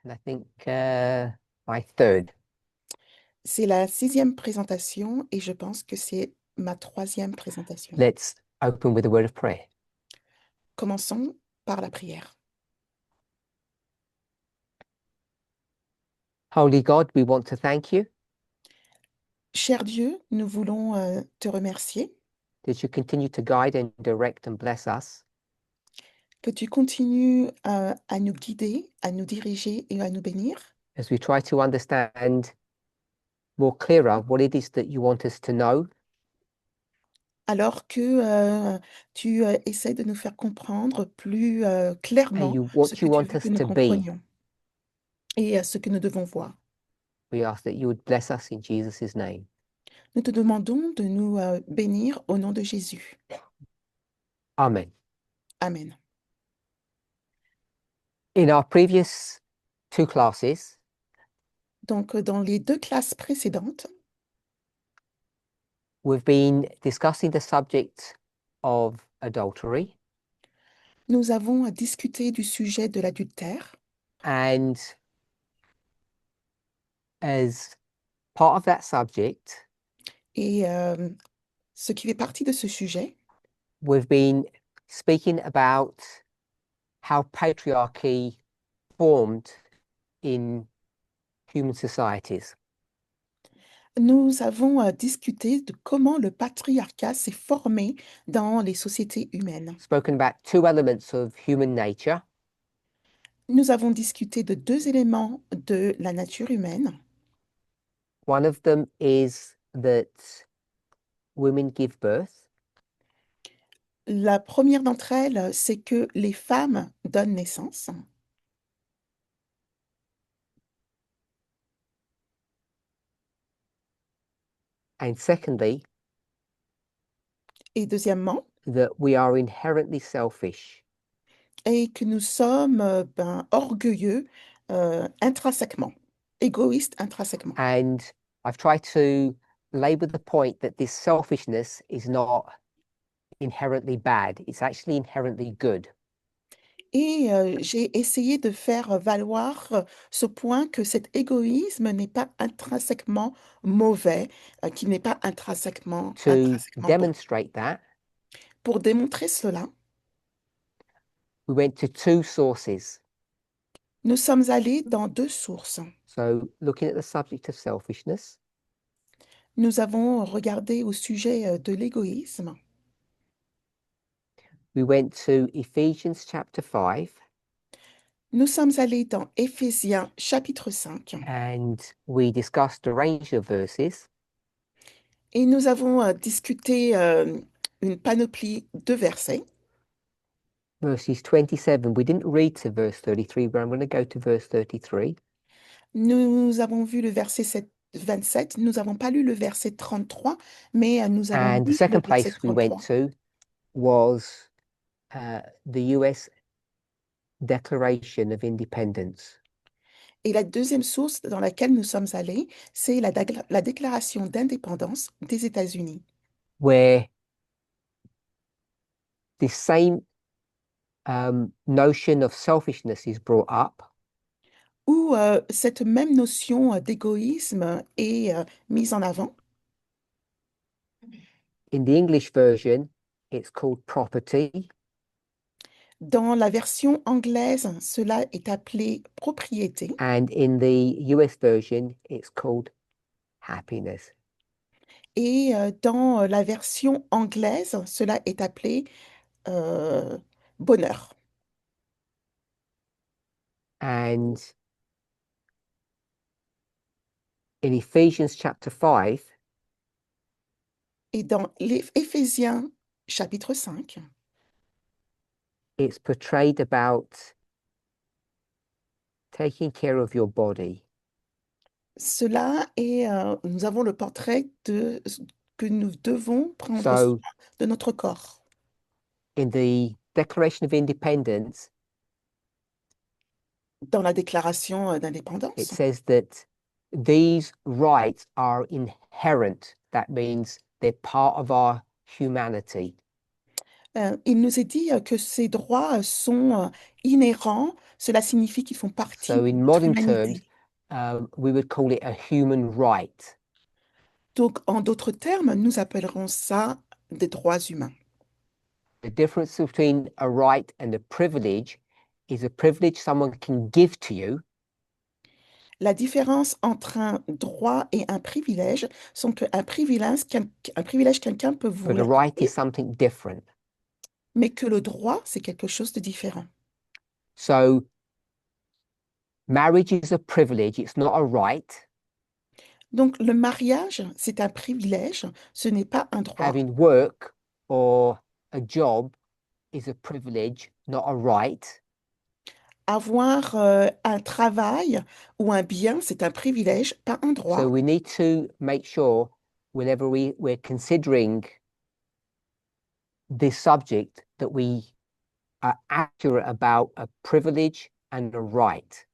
and I think my third. C'est la 6e présentation et je pense que c'est ma 3e présentation. Let's open with a word of prayer. Commençons par la prière. Holy God, we want to thank you Cher Dieu, nous voulons te remercier that you continue to guide and direct and bless us que tu continues à nous guider, à nous diriger et à nous bénir as we try to understand more clearer what it is that you want us to know alors que tu essaies de nous faire comprendre plus and clairement what ce que you tu want veux que us nous to be. comprenions et ce que nous devons voir. We ask that you would bless us in Jesus' name. Nous te demandons de nous bénir au nom de Jésus. Amen. Amen. In our previous 2 classes, Donc, dans les 2 classes précédentes, we've been discussing the subject of adultery, nous avons discuté du sujet de l'adultère and as part of that subject, et ce qui fait partie de ce sujet, we've been speaking about how patriarchy formed in human societies. nous avons discuté de comment le patriarcat s'est formé dans les sociétés humaines. Spoken about 2 elements of human nature. Nous avons discuté de 2 éléments de la nature humaine. One of them is that women give birth, La première d'entre elles, c'est que les femmes donnent naissance. and secondly, Et deuxièmement, that we are inherently selfish. et que nous sommes orgueilleux intrinsèquement, égoïstes intrinsèquement. And I've tried to labor the point that this selfishness is not inherently bad, it's actually inherently good. Et j'ai essayé de faire valoir ce point que cet égoïsme n'est pas intrinsèquement mauvais, qu'il n'est pas intrinsèquement To bon. demonstrate that, Pour démontrer cela, we went to 2 sources. nous sommes allés dans 2 sources. So, looking at the subject of selfishness, Nous avons regardé au sujet de l'égoïsme. we went to Ephesians chapter 5, Nous sommes allés dans Éphésiens chapitre 5 and we discussed a range of verses. et nous avons discuté une panoplie de versets. Verses 27, we didn't read to verse 33, but I'm going to go to verse 33. Nous avons vu le verset 27, nous n'avons pas lu le verset 33, mais nous avons And the lu le second verset place we went 33. to was the US Declaration of Independence. Et la deuxième source dans laquelle nous sommes allés, c'est la déclaration d'indépendance des États-Unis, where this same notion of selfishness is brought up, où cette même notion d'égoïsme est mise en avant. in the English version, it's called property, Dans la version anglaise, cela est appelé propriété. and in the US version, it's called happiness. Et dans la version anglaise, cela est appelé bonheur. And in Ephesians chapter 5, Et dans Éphésiens chapitre 5, it's portrayed about taking care of your body. cela est, nous avons le portrait de que nous devons prendre So, soin de notre corps. in the Declaration of Independence, Dans la déclaration it d'indépendance, says that these rights are inherent. That means they're part of our humanity. Il nous est dit que ces droits sont inhérents. Cela signifie qu'ils font partie So de in notre modern terms, humanité. we would call it a human right. Donc, en d'autres termes, nous appellerons ça des droits humains. The difference between a right and a privilege is a privilege someone can give to you, La différence entre un droit et un privilège sont qu'un privilège, un privilège, quelqu'un peut vous but a right is l'accorder, something different. mais que le droit, c'est quelque chose de différent. So marriage is a privilege, it's not a right. Donc, le mariage, c'est un privilège, ce n'est pas un droit. Having work or a job is a privilege, not a right. Avoir un travail ou un bien, c'est un privilège, pas un So droit. we need to make sure whenever we're considering this subject that we are accurate about a privilege and a right.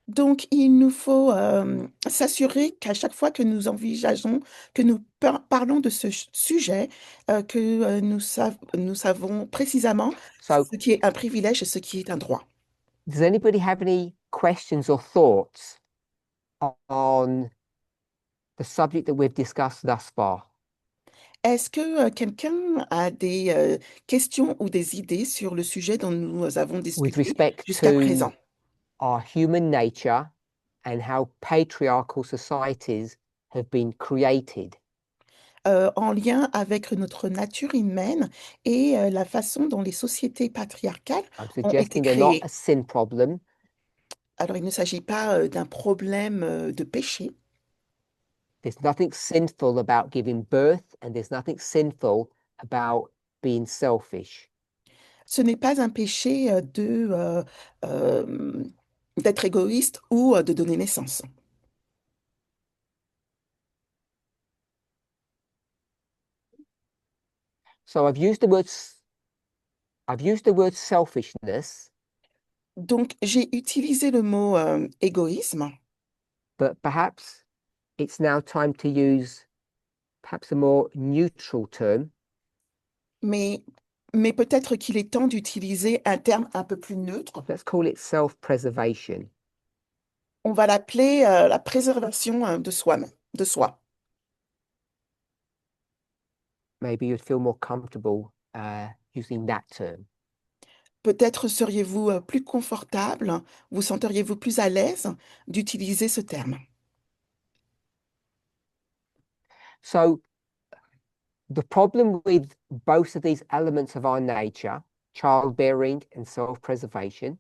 Donc, il nous faut s'assurer qu'à chaque fois que nous envisageons, que nous parlons de ce sujet, que nous savons précisément So ce qui est un privilège et ce qui est un droit. does anybody have any questions or thoughts on the subject that we've discussed thus far? Est-ce que quelqu'un a des questions ou des idées sur le sujet dont nous avons With discuté respect jusqu'à to présent? our human nature and how patriarchal societies have been created. En lien avec notre nature humaine et la façon dont les sociétés patriarcales I'm ont été suggesting they're not créées. a sin problem. Alors, il ne s'agit pas d'un problème de péché. There's nothing sinful about giving birth, and there's nothing sinful about being selfish. Ce n'est pas un péché d'être égoïste ou de donner naissance. So I've used the word selfishness, Donc, j'ai utilisé le mot égoïsme, but perhaps it's now time to use perhaps a more neutral term. mais, mais peut-être qu'il est temps d'utiliser un terme un peu plus neutre. Let's call it self-preservation. On va l'appeler la préservation de soi-même, de soi. Maybe you'd feel more comfortable using that term. Peut-être seriez-vous plus confortable, vous senteriez-vous plus à l'aise d'utiliser ce terme. So the problem with both of these elements of our nature, childbearing and self-preservation,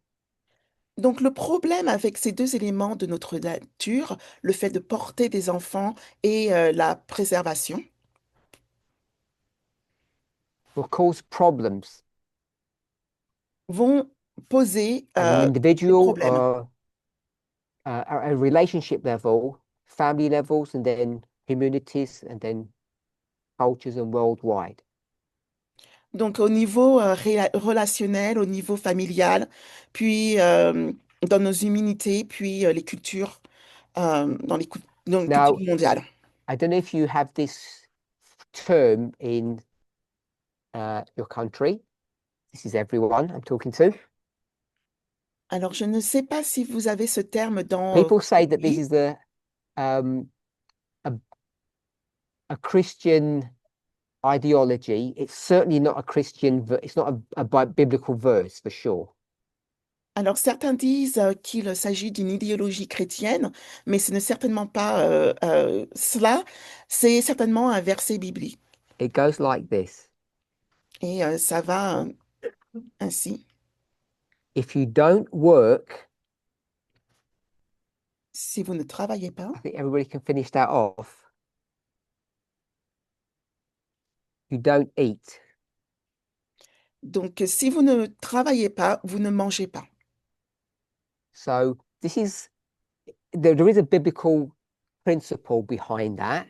Donc le problème avec ces deux éléments de notre nature, le fait de porter des enfants et la préservation, will cause problems vont poser at an des individual problèmes. or a relationship level, family levels, and then communities, and then cultures and worldwide. Donc au niveau relationnel, au niveau familial, puis dans nos humanités, puis les cultures, dans les cultures Now, mondiales. I don't know if you have this term in your country. This is everyone I'm talking to. Alors je ne sais pas si vous avez ce terme dans People votre say that this pays. is um, a, a Christian ideology. It's certainly not a Christian, it's not a biblical verse for sure. Alors certains disent qu'il s'agit d'une idéologie chrétienne, mais ce n'est certainement pas cela, c'est certainement un verset biblique. It goes like this. Et ça va ainsi. If you don't work, Si vous ne travaillez pas, I think everybody can finish that off. You don't eat. donc si vous ne travaillez pas, vous ne mangez pas. So this is there is a biblical principle behind that,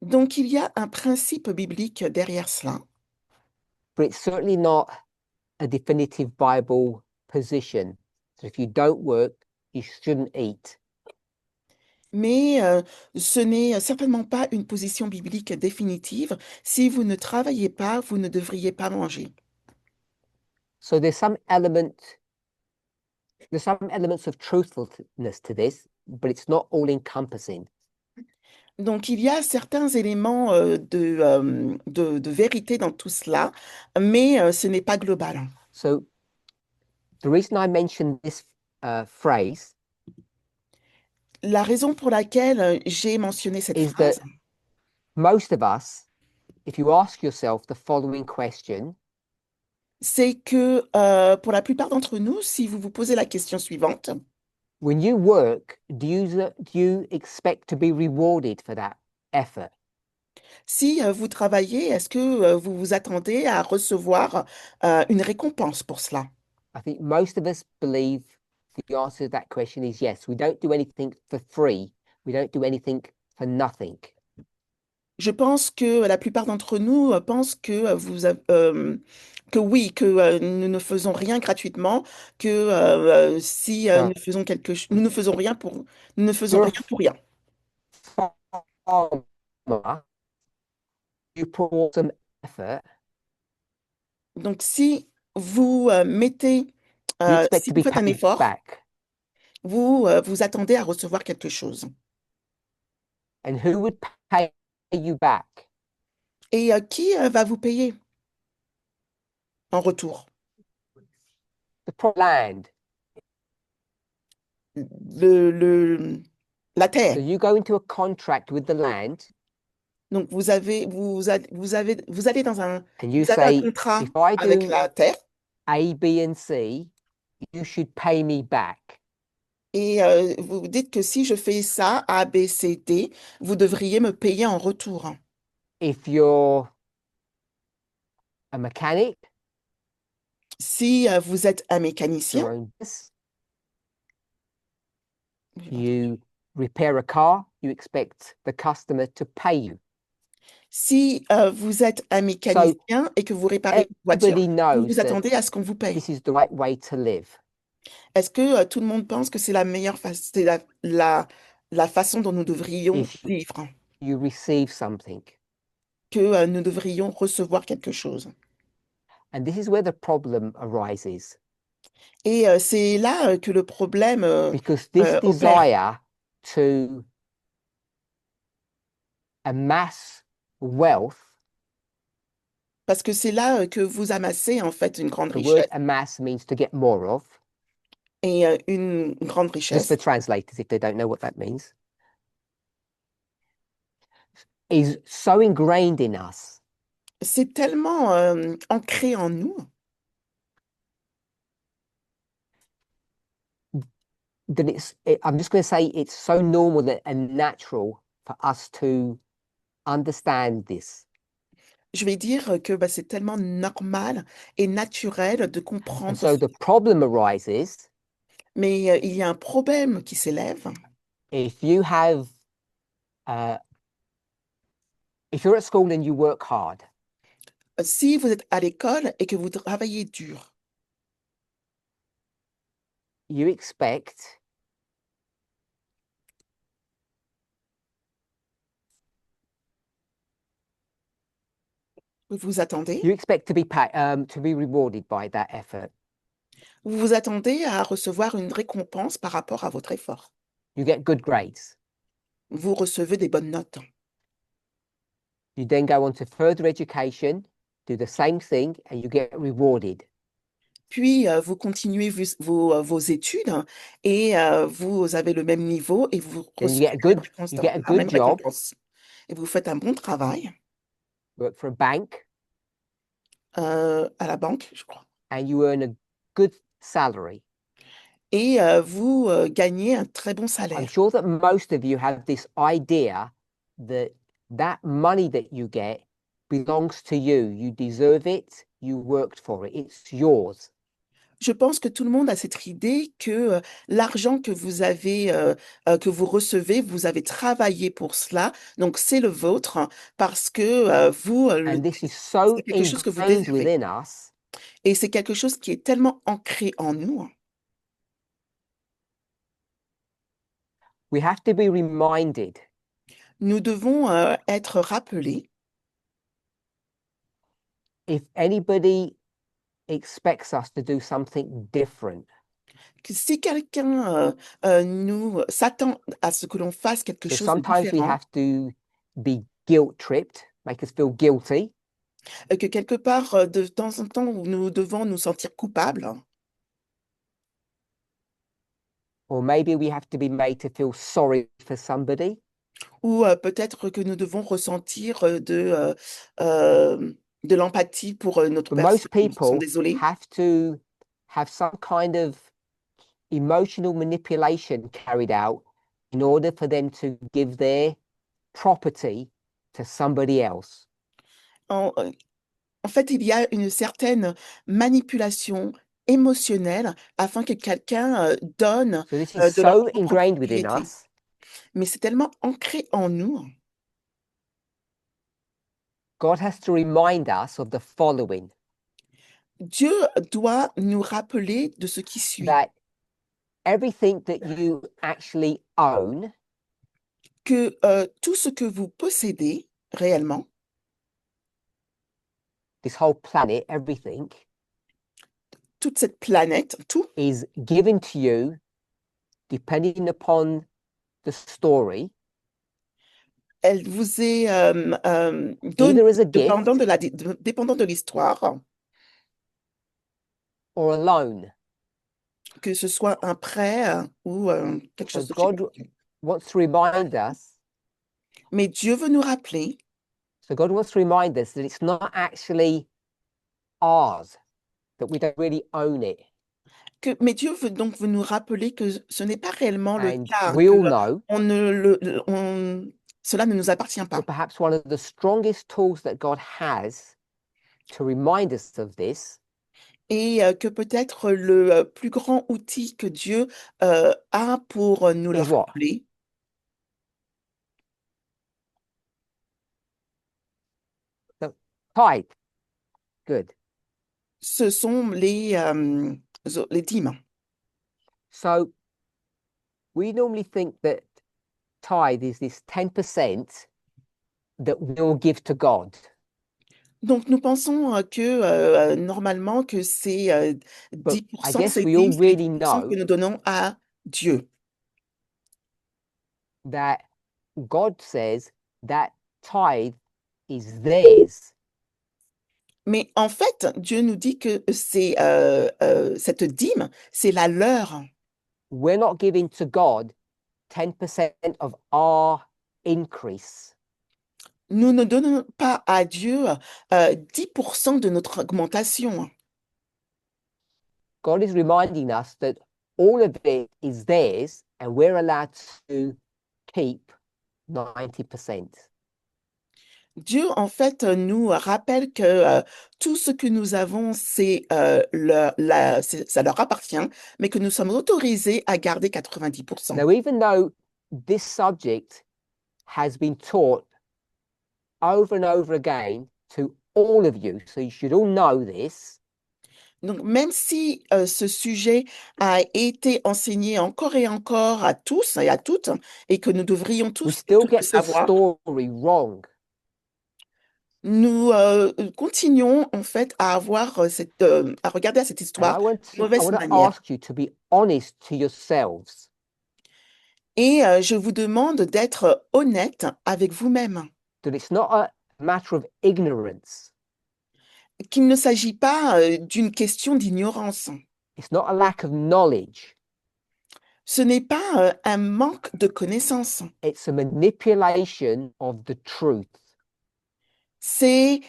Donc il y a un principe biblique derrière cela, but it's certainly not a definitive Bible position. So if you don't work, you shouldn't eat. Mais ce n'est certainement pas une position biblique définitive. Si vous ne travaillez pas, vous ne devriez pas manger. So there's some elements of truthfulness to this, but it's not all encompassing. Donc, il y a certains éléments de vérité dans tout cela, mais ce n'est pas global. So the reason I mentioned this phrase La raison pour laquelle j'ai mentionné cette is that phrase, most of us, if you ask yourself the following question, c'est que pour la plupart d'entre nous, si vous vous posez la question suivante, when you work, do you expect to be rewarded for that effort? si vous travaillez, est-ce que vous vous attendez à recevoir une récompense pour cela? I think most of us believe the answer to that question is yes. We don't do anything for free. We don't do anything for nothing. Je pense que la plupart d'entre nous pensent que que oui, que nous ne faisons rien gratuitement, que si So nous faisons quelque chose, nous ne faisons rien pour, nous ne if faisons you're rien pour rien. a farmer, you put some effort, Donc, si vous you expect si to vous be faites un paid effort, back. vous vous attendez à recevoir quelque chose. And who would pay you back? Et qui va vous payer en retour? The land. Le, la terre. So you go into a contract with the land Donc, vous allez dans and you vous avez un say, contrat if I avec do la terre. A, B, and C, you should pay me back. Et vous dites que si je fais ça, A, B, C, D, vous devriez me payer en retour. If you're a mechanic, Si vous êtes un your mécanicien, own business, you repair a car, you expect the customer to pay you. si vous êtes un So mécanicien et que vous réparez une voiture, everybody vous knows vous that attendez à ce qu'on vous paye. this is the right way to live. Est-ce que tout le monde pense que c'est la meilleure façon, c'est la façon dont nous devrions If vivre, you receive something. que nous devrions recevoir quelque chose? And this is where the problem arises Et c'est là que le problème because this opère. desire to amass wealth, Parce que c'est là que vous amassez en fait une grande the word richesse. amass means to get more of, Et une grande just richesse, for translators if they don't know what that means, is so ingrained in us c'est tellement ancré en nous that I'm just going to say it's so normal and natural for us to understand this. je vais dire que bah, c'est tellement normal et naturel de And comprendre so the cela. problem arises Mais il y a un problème qui s'élève. if you have, if you're at school and you work hard, Si vous êtes à l'école et que vous travaillez dur, you expect vous vous attendez, you expect to be to be rewarded by that effort. vous vous attendez à recevoir une récompense par rapport à votre effort. You get good grades. Vous recevez des bonnes notes. You then go on to further education, do the same thing, and you get rewarded. Puis, vous continuez vos études et vous avez le même niveau et vous Then you recevez get a good you get a la good même job, récompense. Et vous faites un bon travail work for a bank, à la banque, je crois. and you earn a good salary. Et vous gagnez un très bon I'm salaire. sure that most of you have this idea that that money that you get belongs to you. You deserve it. You worked for it. It's yours. Je pense que tout le monde a cette idée que l'argent que vous avez, que vous recevez, vous avez travaillé pour cela, donc c'est le vôtre parce que vous, And this is so c'est quelque chose que vous ingrained déservez. within us Et c'est quelque chose qui est tellement ancré en nous We have to be reminded Nous devons être rappelés. if anybody expects us to do something different, Que si quelqu'un nous s'attend à ce que l'on fasse quelque so chose de sometimes we différent, have to be guilt tripped, make us feel guilty, que quelque part, de temps en temps, nous devons nous sentir coupables, or maybe we have to be made to feel sorry for somebody. ou peut-être que nous devons ressentir de l'empathie pour notre But most personne, nous sommes people désolés. have to have some kind of emotional manipulation carried out in order for them to give their property to somebody else. En, en fait, il y a une certaine manipulation émotionnelle afin que quelqu'un donne So this is de leur so propre ingrained within propriété. us. Mais c'est tellement ancré en nous. God has to remind us of the following, Dieu doit nous rappeler de ce qui suit, that everything that you actually own que tout ce que vous possédez réellement, this whole planet, everything, toute cette planète, tout, is given to you depending upon the story, elle vous est donnée either as a gift dépendant de l'histoire, or a loan. que ce soit un prêt ou quelque So chose de God wants to remind us, Mais Dieu veut nous rappeler God wants to remind us that it's not actually ours, that we don't really own it. mais Dieu veut nous rappeler que ce n'est pas réellement le And cas, we que all know on ne cela ne nous appartient pas. that perhaps one of the strongest tools that God has to remind us of this Et que peut-être le plus grand outil que Dieu a pour nous le is what? rappeler, The tithe. Good. ce sont les dîmes. So we normally think that tithe is this 10% that we'll give to God. Donc nous pensons que normalement que c'est But I 10%, guess ces we dîmes, all c'est les really 10% que know nous donnons à Dieu. that God says that tithe is theirs. Mais en fait, Dieu nous dit que c'est cette dîme, c'est la leur. We're not giving to God 10% of our increase. Nous ne donnons pas à Dieu 10% de notre augmentation. God is reminding us that all of it is theirs and we're allowed to keep 90%. Dieu, en fait, nous rappelle que tout ce que nous avons, ça leur appartient, mais que nous sommes autorisés à garder 90%. Now, even though this subject has been taught over and over again to all of you, so you should all know this, Donc, même si ce sujet a été enseigné encore et encore à tous et à toutes, et que nous devrions we tous et still toutes le get the savoir, story wrong. nous continuons en fait à avoir à regarder à cette And histoire de I mauvaise want to manière. ask you to be honest to yourselves. Et je vous demande d'être honnête avec vous-même, That it's not a matter of ignorance. qu'il ne s'agit pas d'une question d'ignorance. It's not a lack of knowledge. Ce n'est pas un manque de connaissances, It's a manipulation of the truth. c'est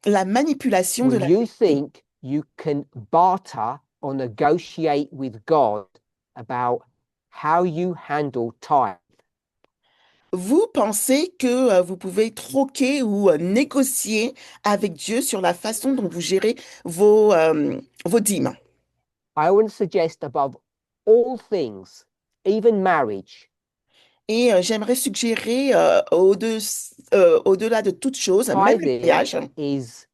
la manipulation de When la you vérité. think you can barter or negotiate with God about how you handle time, Vous pensez que vous pouvez troquer ou négocier avec Dieu sur la façon dont vous gérez vos dîmes. I want to suggest above all things, even marriage, Et j'aimerais suggérer au-delà de toute chose, même le tithing mariage, is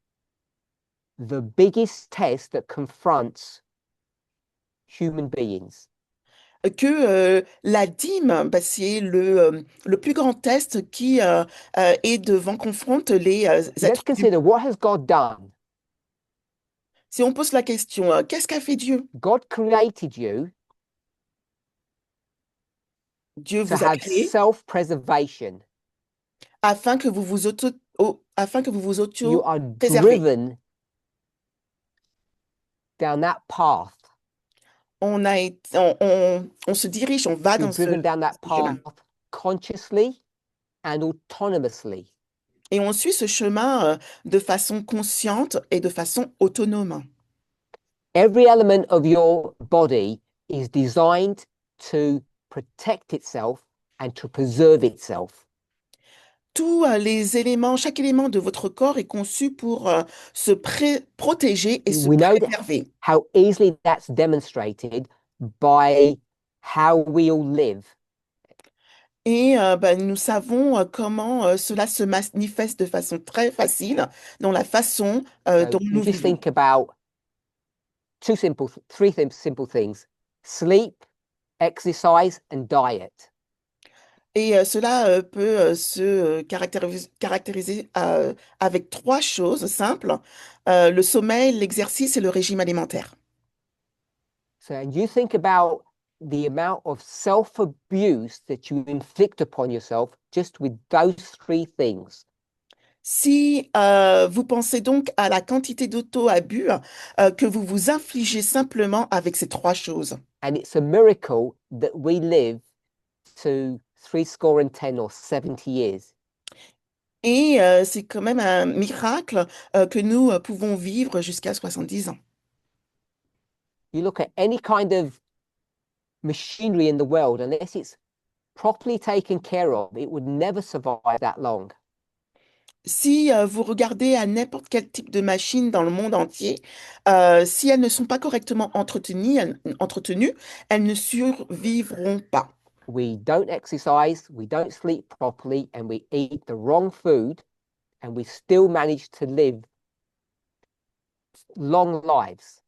the biggest test that confronts human beings. que la dîme, bah, c'est le plus grand test qui est devant, confronte les Let's êtres humains. consider what has God done. Si on pose la question, qu'est-ce qu'a fait Dieu? God created you Dieu to vous a have créé self-preservation. afin que vous vous afin que vous vous You are auto-préservez. driven down that path. On se dirige, on va You're dans driven down that ce chemin. path consciously and autonomously. Et on suit ce chemin de façon consciente et de façon autonome. Every element of your body is designed to protect itself and to preserve itself. Tous les éléments, chaque élément de votre corps est conçu pour se protéger et se We know préserver. how easily that's demonstrated by how we all live. Et bah, nous savons comment cela se manifeste de façon très facile dans la façon dont You nous just vivons. think about three simple things: sleep, exercise, and diet. Et cela peut se caractériser avec trois choses simples, le sommeil, l'exercice et le régime alimentaire. So, and you think about the amount of self-abuse that you inflict upon yourself just with those three things. Si vous pensez donc à la quantité d'auto-abus que vous vous infligez simplement avec ces trois choses. And it's a miracle that we live to 70 or 70 years. Et c'est quand même un miracle que nous pouvons vivre jusqu'à 70 ans. You look at any kind of machinery in the world, unless it's properly taken care of, it would never survive that long. Si vous regardez à n'importe quel type de machine dans le monde entier, si elles ne sont pas correctement entretenues, elles ne survivront pas. We don't exercise, we don't sleep properly, and we eat the wrong food, and we still manage to live long lives.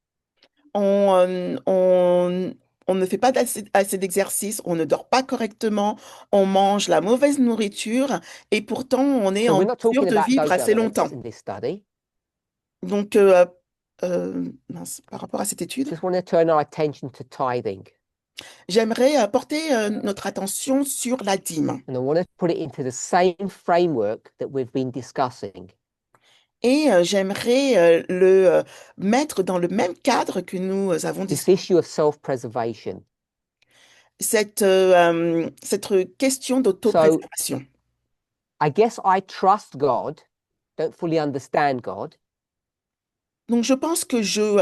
On ne fait pas assez d'exercice, on ne dort pas correctement, on mange la mauvaise nourriture et pourtant on est So en we're not mesure talking de about vivre those assez longtemps. elements in this study. Donc, mince, par rapport à cette étude, Just want to turn our attention to tithing. j'aimerais porter notre attention sur la dîme. And I want to put it into the same framework that we've been discussing. Et j'aimerais le mettre dans le même cadre que nous avons This discuté. issue of self-preservation. Cette question d'autopréservation. I guess I trust God, don't fully understand God, Donc, je pense que j'ai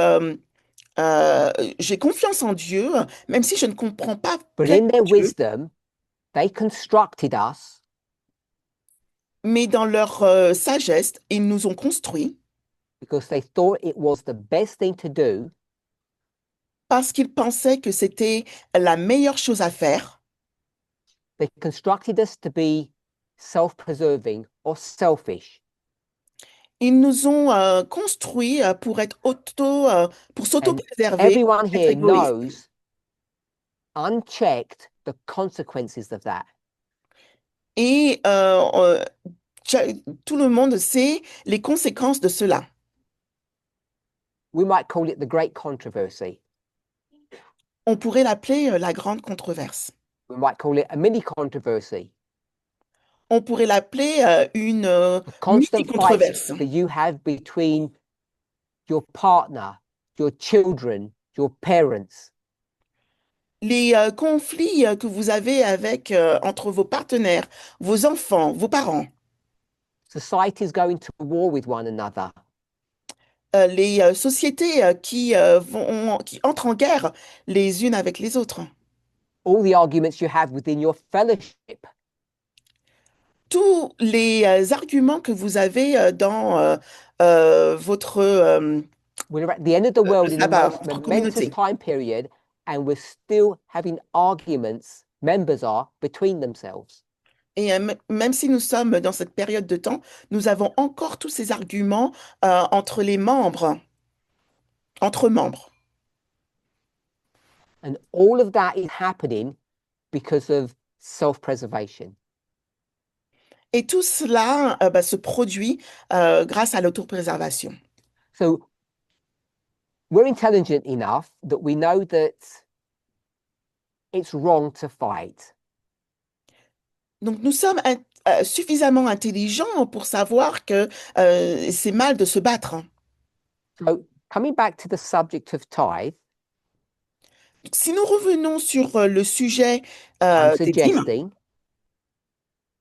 confiance en Dieu, même si je ne comprends pas but in pleinement their Dieu, wisdom, they constructed us mais dans leur sagesse, ils nous ont construits because they thought it was the best thing to do parce qu'ils pensaient que c'était la meilleure chose à faire. they constructed us to be self-preserving or selfish. Ils nous ont construits pour And s'auto-préserver, everyone être here égoïste. knows, unchecked, the consequences of that. Et cha- tout le monde sait les conséquences de cela. We might call it the great controversy. On pourrait l'appeler la grande controverse. We might call it a mini controversy. On pourrait l'appeler une The constant fights mini-controverse. that you have between your partner, your children, your parents. Les conflits que vous avez entre vos partenaires, vos enfants, vos parents, Societies going to war with one another. les sociétés qui entrent en guerre les unes avec les autres. All the arguments you have within your fellowship. Tous les arguments que vous avez dans votre We're at the end of the world in the là-bas, most votre momentous communauté. time period, and we're still having arguments, members are, between themselves. Et même si nous sommes dans cette période de temps, nous avons encore tous ces arguments entre les membres, entre membres. And all of that is happening because of self-preservation. Et tout cela se produit grâce à l'autopréservation. So we're intelligent enough that we know that it's wrong to fight. Donc nous sommes suffisamment intelligents pour savoir que c'est mal de se battre. So coming back to the subject of tithe, Si nous revenons sur le sujet I'm des dîmes, suggesting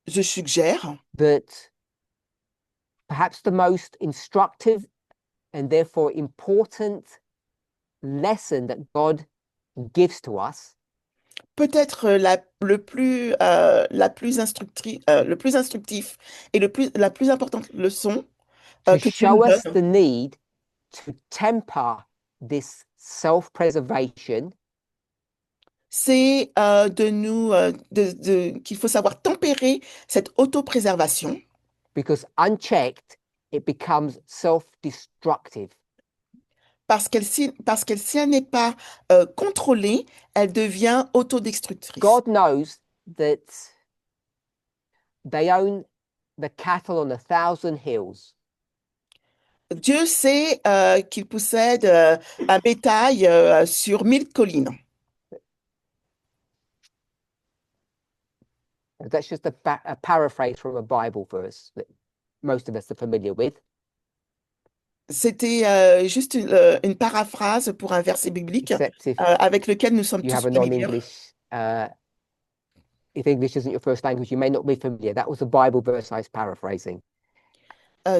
je suggère that perhaps the most instructive and therefore important lesson that God gives to us peut-être le plus instructif et la plus importante leçon to que Dieu nous show us donne, the need to temper this self-preservation c'est qu'il faut savoir tempérer cette autopréservation because unchecked, it becomes self-destructive. parce qu'elle, si elle n'est pas contrôlée, elle devient autodestructrice. God knows that they own the cattle on 1,000 hills. Dieu sait qu'il possède un bétail sur 1000 collines. That's just a paraphrase from a Bible verse that most of us are familiar with. C'était juste une paraphrase pour un verset biblique Except if avec lequel nous sommes you tous have a familiers. non-English, if English isn't your first language, you may not be familiar. That was a Bible verse I was paraphrasing.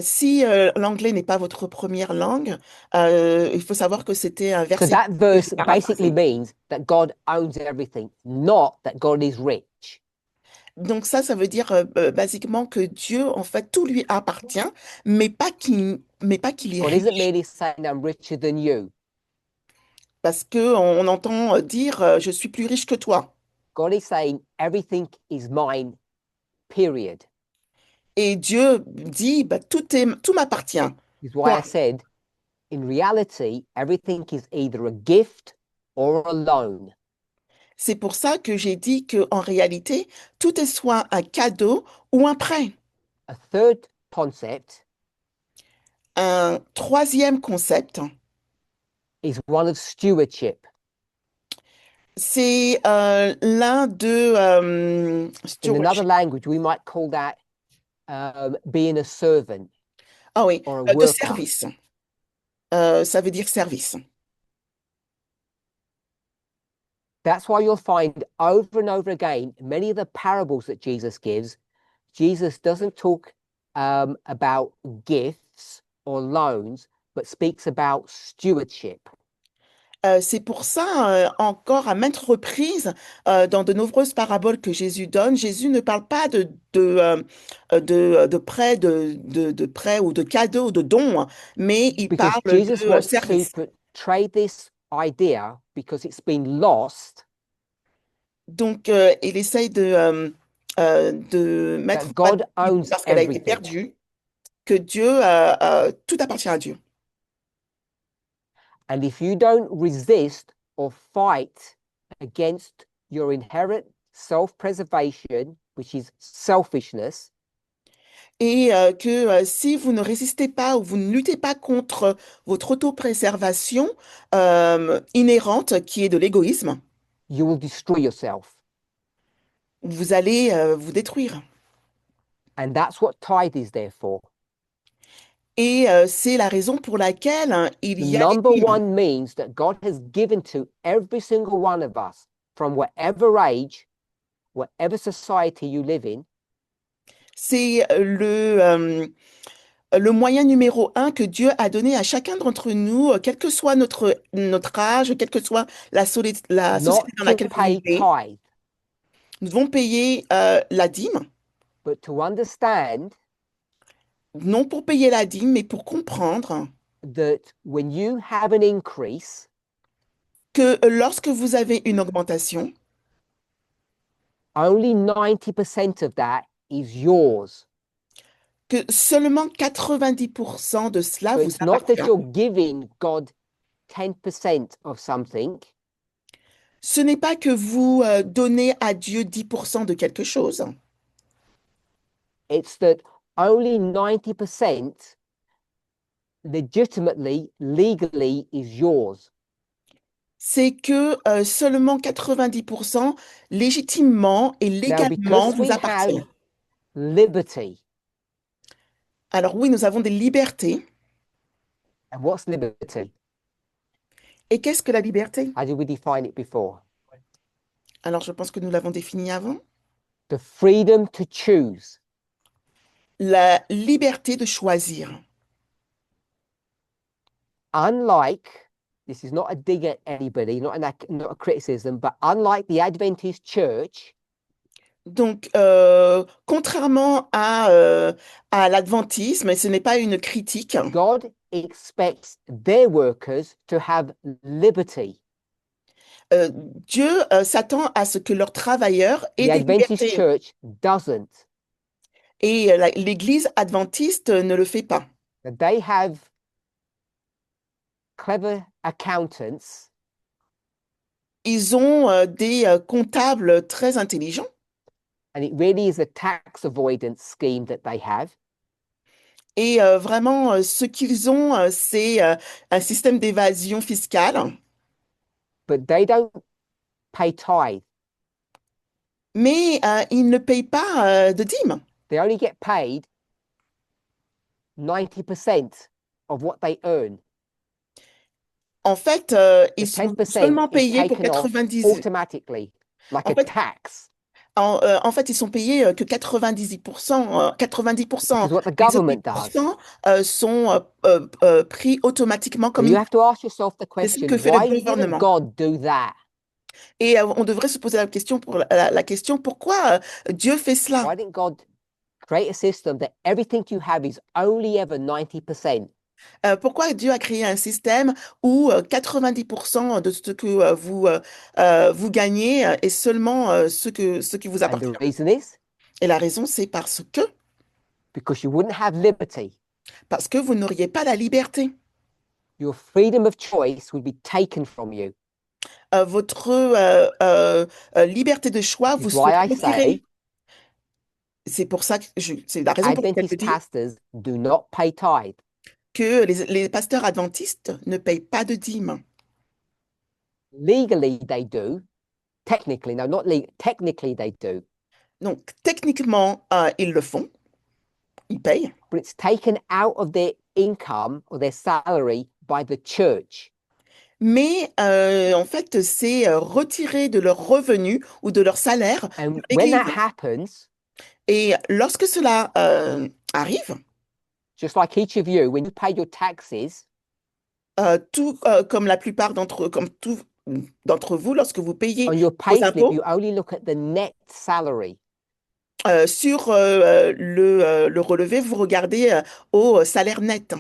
Si l'anglais n'est pas votre première langue, il faut savoir que c'était un So verset that que j'ai verse basically paraphrasé. means that God owns everything, not that God is rich. Donc ça veut dire basiquement que Dieu, en fait, tout lui appartient, mais pas qu'il est God isn't riche. merely saying I'm richer than you. Parce que on entend dire je suis plus riche que toi. God is saying everything is mine, period. Et Dieu dit bah, tout m'appartient. Is why I Point. said, in reality, everything is either a gift or a loan. C'est pour ça que j'ai dit que en réalité, tout est soit un cadeau ou un prêt. A third concept Un troisième concept, is one of stewardship. c'est l'un de In another stewardship. language, we might call that being a servant Ah oui, or a de worker. service. Ça veut dire service. That's why you'll find over and over again, many of the parables that Jesus gives, Jesus doesn't talk about gifts or loans, but speaks about stewardship. C'est pour ça, encore à maintes reprises, dans de nombreuses paraboles que Jésus donne, Jésus ne parle pas de prêts, de prêts ou de cadeaux ou de dons, hein, mais il Because parle Jesus de wants to service. portray this idea because it's been lost Donc, il essaye de mettre that en valeur God owns parce qu'elle a été everything. perdue, que Dieu, tout appartient à Dieu. And if you don't resist or fight against your inherent self-preservation, which is selfishness, Et que si vous ne résistez pas ou vous ne luttez pas contre votre autopréservation inhérente, qui est de l'égoïsme, you will destroy yourself. vous allez vous détruire. And that's what tithe is there for. Et c'est la raison pour laquelle hein, il The y a les number dîmes. one means that God has given to every single one of us, from whatever age, whatever society you live in, C'est le moyen numéro un que Dieu a donné à chacun d'entre nous, quel que soit notre âge, quelle que soit la not société dans to laquelle vous pay vivez. tithe, Nous devons payer la dîme, but to understand non pour payer la dîme, mais pour comprendre that when you have an increase, que lorsque vous avez une augmentation, only 90% of that is yours. que seulement 90% de cela So vous it's not that appartient. you're giving God 10% of something. Ce n'est pas que vous donnez à Dieu 10% de quelque chose. It's that only 90% legitimately, legally is yours. C'est que seulement 90% légitimement et Now, légalement because vous we appartient. have liberty, Alors oui, nous avons des libertés. and what's liberty? Et qu'est-ce que la liberté? How did we define it before? Alors je pense que nous l'avons défini avant. The freedom to choose. La liberté de choisir. Unlike, this is not a dig at anybody, not a criticism, but unlike the Adventist church, Donc, contrairement à l'adventisme, et ce n'est pas une critique, God expects their workers to have liberty. euh, Dieu s'attend à ce que leurs travailleurs aient The des Adventist libertés. church doesn't. Et l'Église adventiste ne le fait pas. That they have clever accountants Ils ont des comptables très intelligents. and it really is a tax avoidance scheme that they have. Et vraiment, ce qu'ils ont, c'est un système d'évasion fiscale. But they don't pay tithe. Mais ils ne payent pas de dîmes. They only get paid 90% of what they earn. En fait, The ils sont 10% seulement is payés pour taken off 90. automatically, like En a fait, tax. en fait, ils sont payés que 90%, 90%. Because what the Les autres government does. 10% sont pris automatiquement So comme you une... have to ask yourself the C'est ce question, que fait le why wouldn't gouvernement. God do that? Et on devrait se poser la question, la question, pourquoi Dieu fait cela? Why didn't God create a system that everything you have is only ever 90%? Pourquoi Dieu a créé un système où 90% de ce que vous gagnez est seulement ce qui vous And appartient? the reason is Et la raison, c'est because you wouldn't have liberty. parce que vous n'auriez pas la liberté. Your freedom of choice would be taken from you. Votre liberté de choix Which vous is why serait I retirée. say C'est pour ça que c'est la raison pour laquelle je Adventist dis pastors do not pay tithe. que les pasteurs adventistes ne payent pas de dîmes. Legally, they do. Technically, no, not legally. Technically, they do. Donc, techniquement, ils le font, ils payent, But it's taken out of their income or their salary by the church. mais en fait, c'est retiré de leurs revenus ou de leur salaire de And when l'Église. that happens, Et lorsque cela arrive, just like each of you, when you pay your taxes, tout comme la plupart comme tout d'entre vous, lorsque vous payez on your vos payslip, impôts, you only look at the net salary. sur le relevé, vous regardez au salaire net,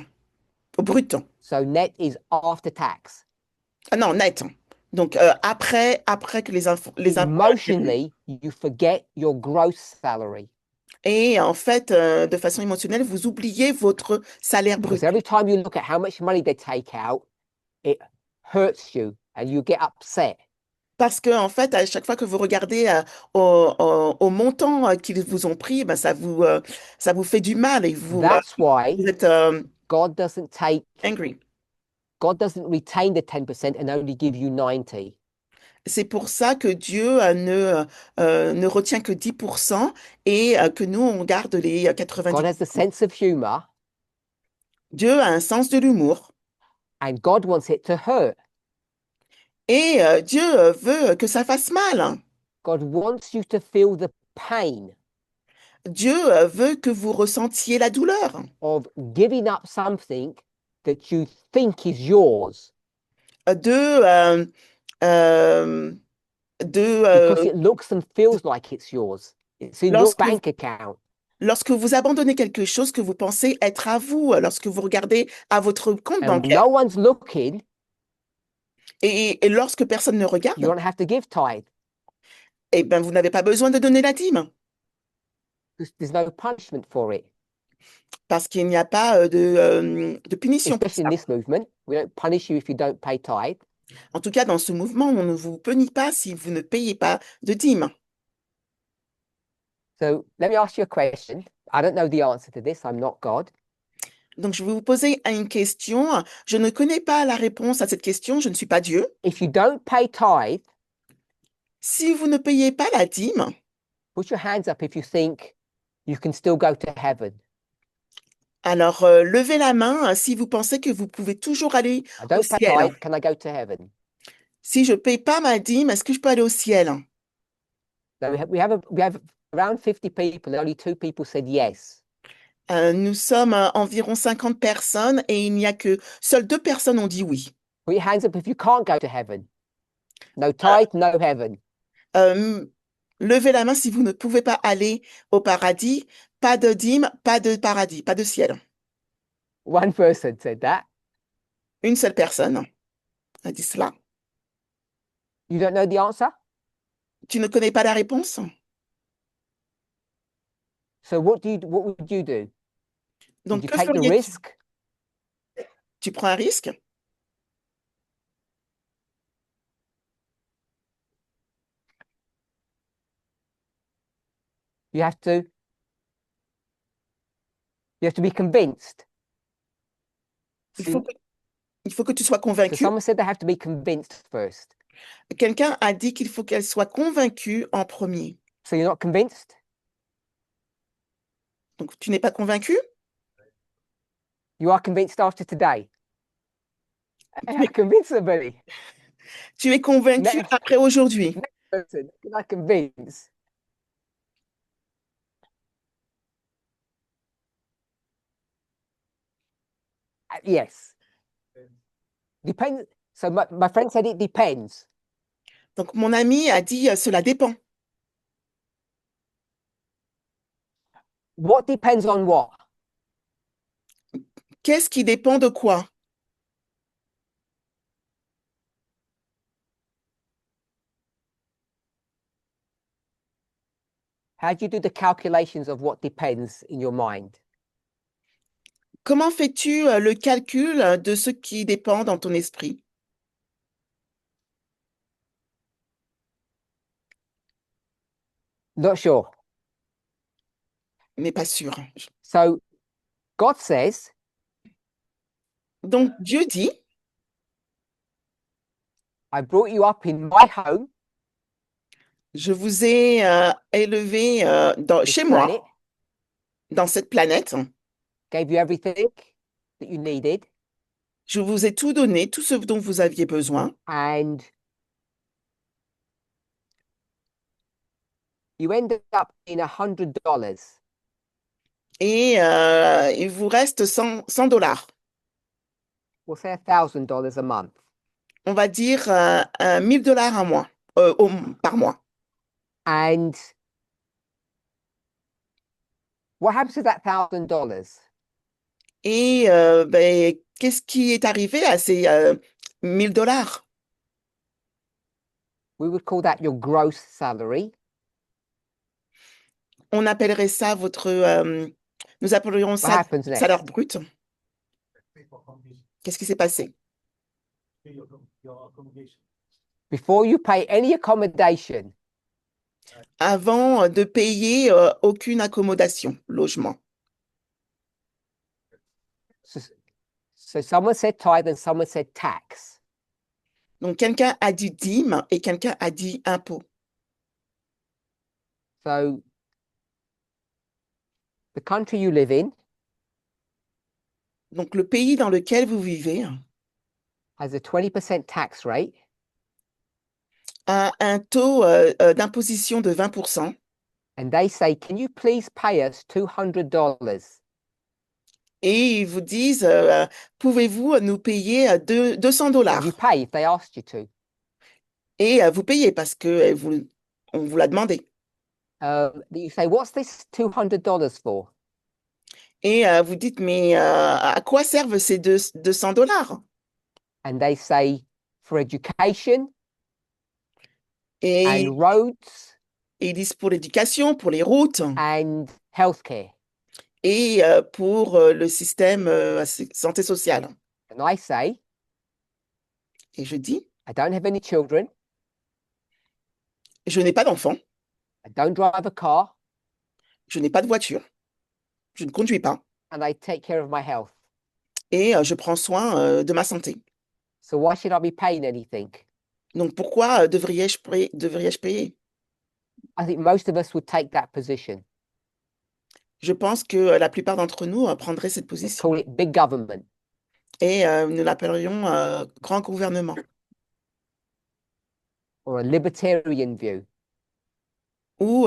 au brut. So net is after tax. Ah non, net. Donc, après que les impôts ont été payés. Emotionally, you forget your gross salary Et en fait, de façon émotionnelle, vous oubliez votre salaire brut. because every time you look at how much money they take out, it hurts you and you get upset. Parce que, en fait, à chaque fois que vous regardez au montant qu'ils vous ont pris, ben, ça vous fait du mal et That's why vous êtes God doesn't take, angry. God doesn't retain the 10% and only give you 90. C'est pour ça que Dieu ne retient que 10% et que nous, on garde les God 90%. has the sense of humor Dieu a un sens de l'humour and God wants it to hurt. et Dieu veut que ça fasse mal. God wants you to feel the pain Dieu veut que vous ressentiez la douleur of giving up something that you think is yours de, euh, euh, because it looks and feels like it's yours. It's in your lorsque, bank account. lorsque vous abandonnez quelque chose que vous pensez être à vous, lorsque vous regardez à votre compte And bancaire no one's looking, et lorsque personne ne you regarde, don't have to give tithe eh ben, vous n'avez pas besoin de donner la dîme because there's no punishment for it. parce qu'il n'y a pas de punition pour Especially ça. in this movement, we don't punish you if you don't pay tithe. En tout cas, dans ce mouvement, on ne vous punit pas si vous ne payez pas de dîmes. So let me ask you a question. I don't know the answer to this. I'm not God. Donc, je vais vous poser une question. Je ne connais pas la réponse à cette question. Je ne suis pas Dieu. If you don't pay tithe, Si vous ne payez pas la dîme, put your hands up if you think you can still go to heaven. alors levez la main si vous pensez que vous pouvez toujours aller I au don't pay ciel. tithe. Can I go to heaven? Si je ne paye pas ma dîme, est-ce que je peux aller au ciel? So we have around 50 people, and only 2 people said yes. Nous sommes environ 50 personnes et il n'y a que seules 2 personnes ont dit oui. Put your hands up if you can't go to heaven. No tithe, no heaven. Euh, Levez la main si vous ne pouvez pas aller au paradis. Pas de dîme, pas de paradis, pas de ciel. One person said that. Une seule personne a dit cela. You don't know the answer? Tu ne connais pas la réponse? So what would you do? Would Donc, you que take the feriez-tu? risk? Tu prends un risque? You have to be convinced. Il See, faut que, il faut que tu sois so convaincu. someone said they have to be convinced first. Quelqu'un a dit qu'il faut qu'elle soit convaincue en premier. So you're not convinced? Donc, tu n'es pas convaincu? You are convinced after today? I'm convinced somebody. Tu es convaincu Next après aujourd'hui. person, can I convince? Yes. Depends. So my friend said it depends. Donc, mon ami a dit cela dépend. What depends on what? Qu'est-ce qui dépend de quoi? How do you do the calculations of what depends in your mind? Comment fais-tu le calcul de ce qui dépend dans ton esprit? Not sure. Mais pas sûr. So God says, Donc, Dieu dit, I brought you up in my home, je vous ai élevé this chez moi, planet, dans cette planète. gave you everything that you needed, Je vous ai tout donné, tout ce dont vous aviez besoin. and you ended up in $100. Et il vous reste 100 dollars. We'll say $1,000 a month. On va dire 1000 dollars un mois, par mois. And what happens to that $1,000? Et ben, qu'est-ce qui est arrivé à ces 1000 dollars? We would call that your gross salary. On appellerait ça nous appellerions What ça happens next? salaire brut. Qu'est-ce qui s'est passé? Before you pay any accommodation, Avant de payer aucune accommodation, logement. so someone said tithe and someone said tax. Donc, quelqu'un a dit dîme et quelqu'un a dit impôt. So the country you live in Donc, le pays dans lequel vous vivez has a 20% tax rate, a un taux d'imposition de 20%. and they say, can you please pay us $200? Et ils vous disent, pouvez-vous nous payer 200 And dollars? you pay if they asked you to. Et vous payez parce que on vous l'a demandé. You say, what's this $200 for? Et vous dites, mais à quoi servent ces 200 dollars? And they say, for education Et and roads ils disent pour l'éducation, pour les routes and healthcare. et pour le système santé sociale. And I say, Et je dis, I don't have any children. Je n'ai pas d'enfant. I don't drive a car. Je n'ai pas de voiture. Je ne conduis pas. And I take care of my health. Et je prends soin de ma santé. So why should I be paying anything? Donc pourquoi devrais-je payer? I think most of us would take that position. Je pense que la plupart d'entre nous prendraient cette Let's position. call it big government. Et nous l'appellerions grand gouvernement. Or a libertarian view. Ou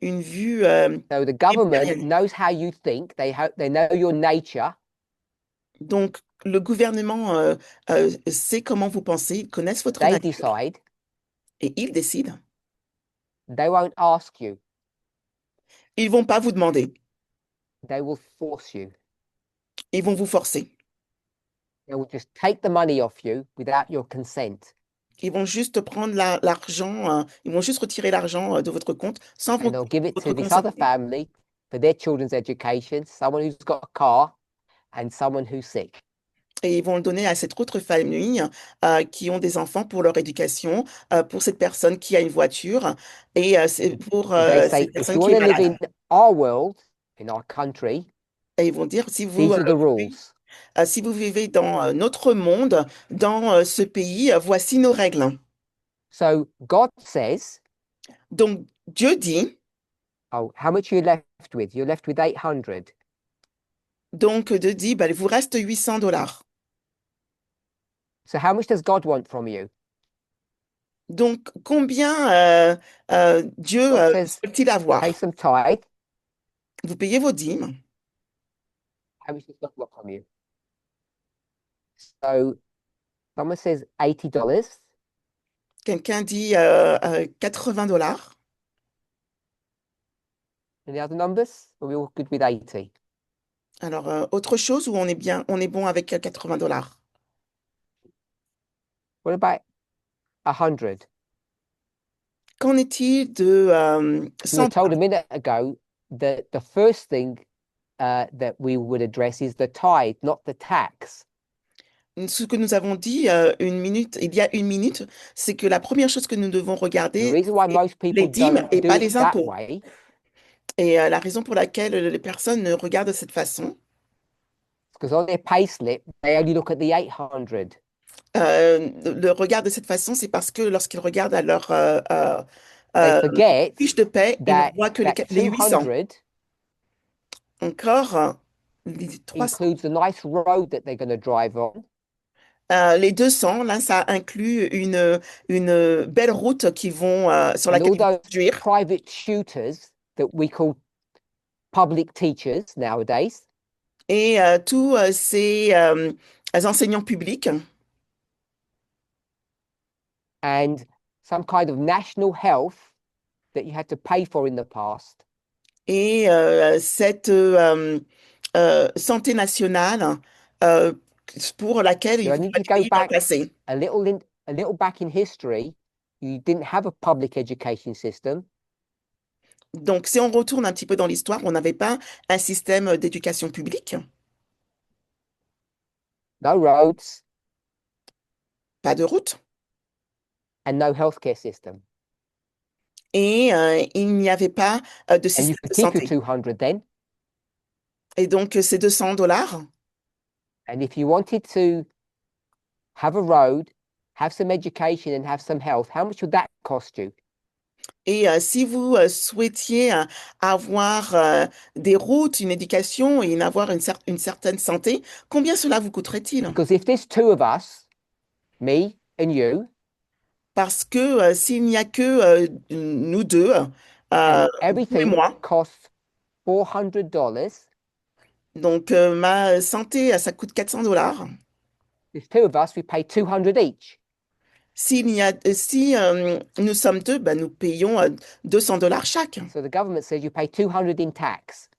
une vue So the government libérienne. knows how you think. They know your nature. Donc le gouvernement sait comment vous pensez, ils connaissent votre They nature decide. et ils décident. They won't ask you. Ils vont pas vous demander, They will force you. ils vont vous forcer. They will just take the money off you without your consent. Ils vont juste prendre l'argent, ils vont juste retirer l'argent de votre compte sans And they'll give it votre to this other consentement. family for their children's education, someone who's got a car and someone who's sick. Et ils vont le donner à cette autre famille qui ont des enfants pour leur éducation, pour cette personne qui a une voiture et c'est pour They say, cette if personne you qui want est to live malade. in our world, in our country, Et ils vont dire, si vous, these are the rules. si vous vivez dans notre monde, dans ce pays, voici nos règles. So God says, Donc Dieu dit, oh, how much are you left with? You're left with 800. donc Dieu dit, bah, il vous reste $800. So how much does God want from you? Donc combien Dieu God says, souhaite-t-il avoir? pay some tithe. Vous payez vos dîmes. How much does God want from you? So someone says $80. Quelqu'un dit $80. Any other numbers? Are we all good with 80? Alors, autre chose où on est bon avec $80? What about 100? Qu'en est-il de We were told a $100? minute ago that the first thing that we would address is the tithe, not the tax. Ce que nous avons dit il y a une minute, c'est que la première chose que nous devons The regarder, reason why c'est most les people dîmes don't et do pas it les that impôts. way Et la raison pour laquelle les personnes regardent de cette façon, is because on their payslip, they only look at the 800. le regard de cette façon, c'est parce que lorsqu'ils regardent à leur They forget fiche de paie, ils ne that voient que that les 800. 200 Encore, les 300. includes the nice road that they're going to drive on, Les 200, là, ça inclut une belle route sur and laquelle all ils vont those conduire. private tutors that we call public teachers nowadays. Et tous ces enseignants publics And some kind of national health that you had to pay for in the past. et cette santé nationale euh, pour laquelle So il I faut need to go payer dans le back passé. a little back in history. You didn't have a public education system. Donc, si on retourne un petit peu dans l'histoire, on n'avait pas un système d'éducation publique, No roads, pas de route, and no healthcare system. et il n'y avait pas de And you système could de keep your santé. 200 then. Et donc, ces $200, And if you wanted to have a road, have some education, and have some health, how much would that cost you? et si vous souhaitiez avoir des routes, une éducation et avoir une certaine santé, combien cela vous coûterait-il? Because if there's two of us, me and you, Parce que s'il n'y a que nous deux, and vous et everything moi, costs $400, donc ma santé, ça coûte $400. there's two of us, we pay 200 each. Si nous sommes deux, ben, nous payons $200 chaque. So the government says you pay 200 in tax.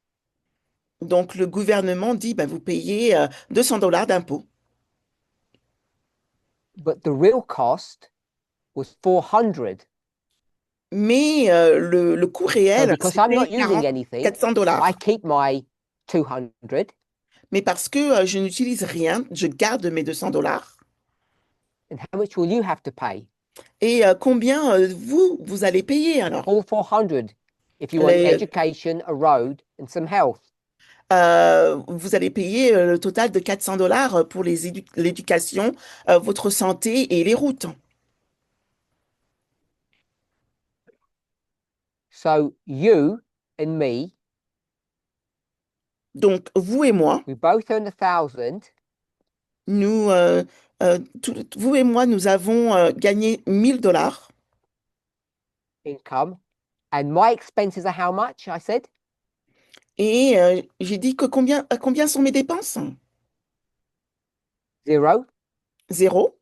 Donc le gouvernement dit, ben, vous payez $200 d'impôts. But the real cost was 400. Mais le coût So réel, because I'm not c'était using anything, 400 I $. keep my 200. Mais parce que je n'utilise rien, je garde mes $200. And how much will you have to pay? Et combien vous allez payer alors? All 400 if you want Les, education, a road, and some health. vous allez payer le total de 400 dollars pour l'éducation, votre santé et les routes. So you and me, Donc, vous et moi, we both earn 1,000. nous, vous et moi, nous avons gagné 1000 dollars. Income, and my expenses are how much? I said Et j'ai dit que combien sont mes dépenses? 0, Zéro.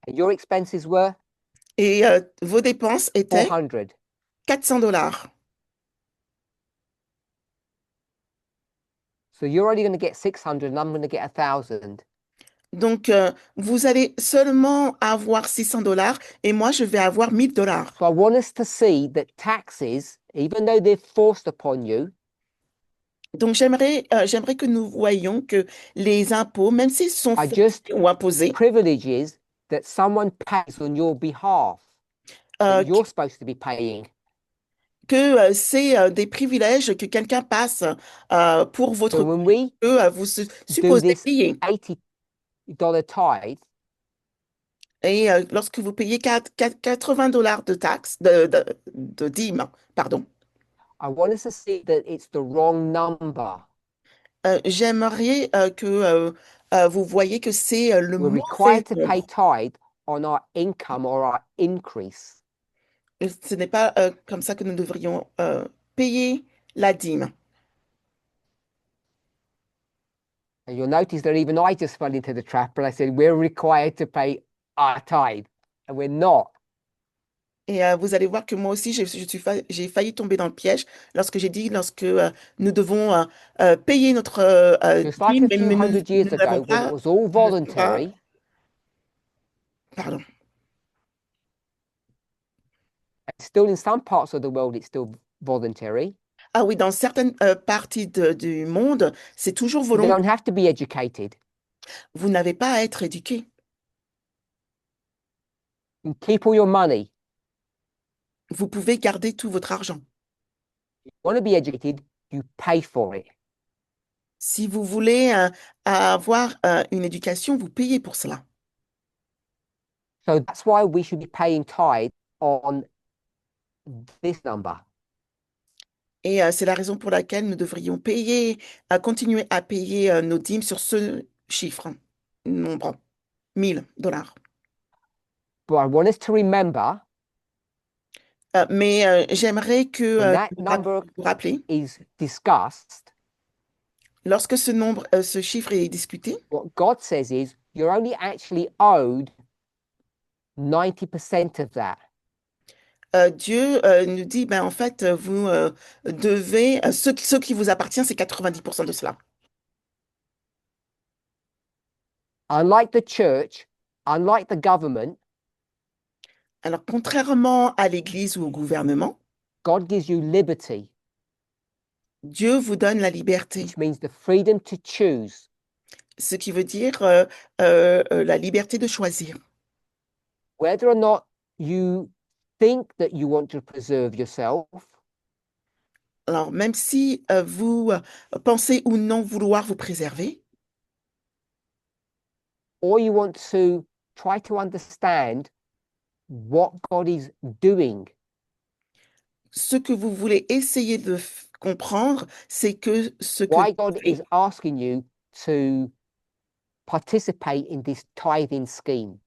and your expenses were Et vos dépenses étaient 400. 400 dollars. So you're only going to get 600, and I'm going to get 1,000. Donc, vous allez seulement avoir 600 dollars et moi, je vais avoir 1000 dollars. So I want us to see that taxes, even though they're forced upon you, Donc, j'aimerais que nous voyions que les impôts, même s'ils sont are forcés just ou imposés, privileges that someone pays on your behalf euh, that you're supposed to be paying. que c'est des privilèges que quelqu'un passe pour votre So when we que vous do supposez this payer. $80 tithe, Et lorsque vous payez 80 dollars de taxes, de dîmes, pardon, I want us to see that it's the wrong number. j'aimerais que vous voyez que c'est le We're mauvais required to pay nombre. tithe on our income or our increase. Ce n'est pas comme ça que nous devrions payer la dîme. And you'll notice that even I just fell into the trap, and I said, we're required to pay our tithe, and we're not. Et vous allez voir que moi aussi, j'ai failli tomber dans le piège lorsque nous devons payer notre Just like dîme, a mais few nous hundred years n'avons ago when it pas, was all nous ne sommes pas, voluntary, pardon. and still in some parts of the world, it's still voluntary. Ah oui, dans certaines parties du monde, c'est toujours You volontaire. don't have to be educated. Vous n'avez pas à être éduqué. You keep all your money. Vous pouvez garder tout votre argent. You want to be educated, you pay for it. Si vous voulez avoir une éducation, vous payez pour cela. So that's why we should be paying tithe on this number. Et c'est la raison pour laquelle nous devrions continuer à payer nos dîmes sur ce chiffre, nombre, 1000 dollars. But I want us to remember Mais j'aimerais que when that vous number vous rappelez, is discussed, lorsque ce chiffre est discuté, what God says is you're only actually owed 90% of that. Dieu nous dit, ben, en fait, vous devez, ce qui vous appartient, c'est 90% de cela. Unlike the church, unlike the government, Alors, contrairement à l'Église ou au gouvernement, God gives you liberty, Dieu vous donne la liberté, which means the freedom to choose. ce qui veut dire la liberté de choisir. Whether or not you think that you want to preserve yourself, Alors, même si vous pensez ou non vouloir vous préserver, or you want to try to understand what God is doing, ce que vous voulez essayer de comprendre, c'est que ce que why Dieu God fait, is asking you to participate in this tithing scheme.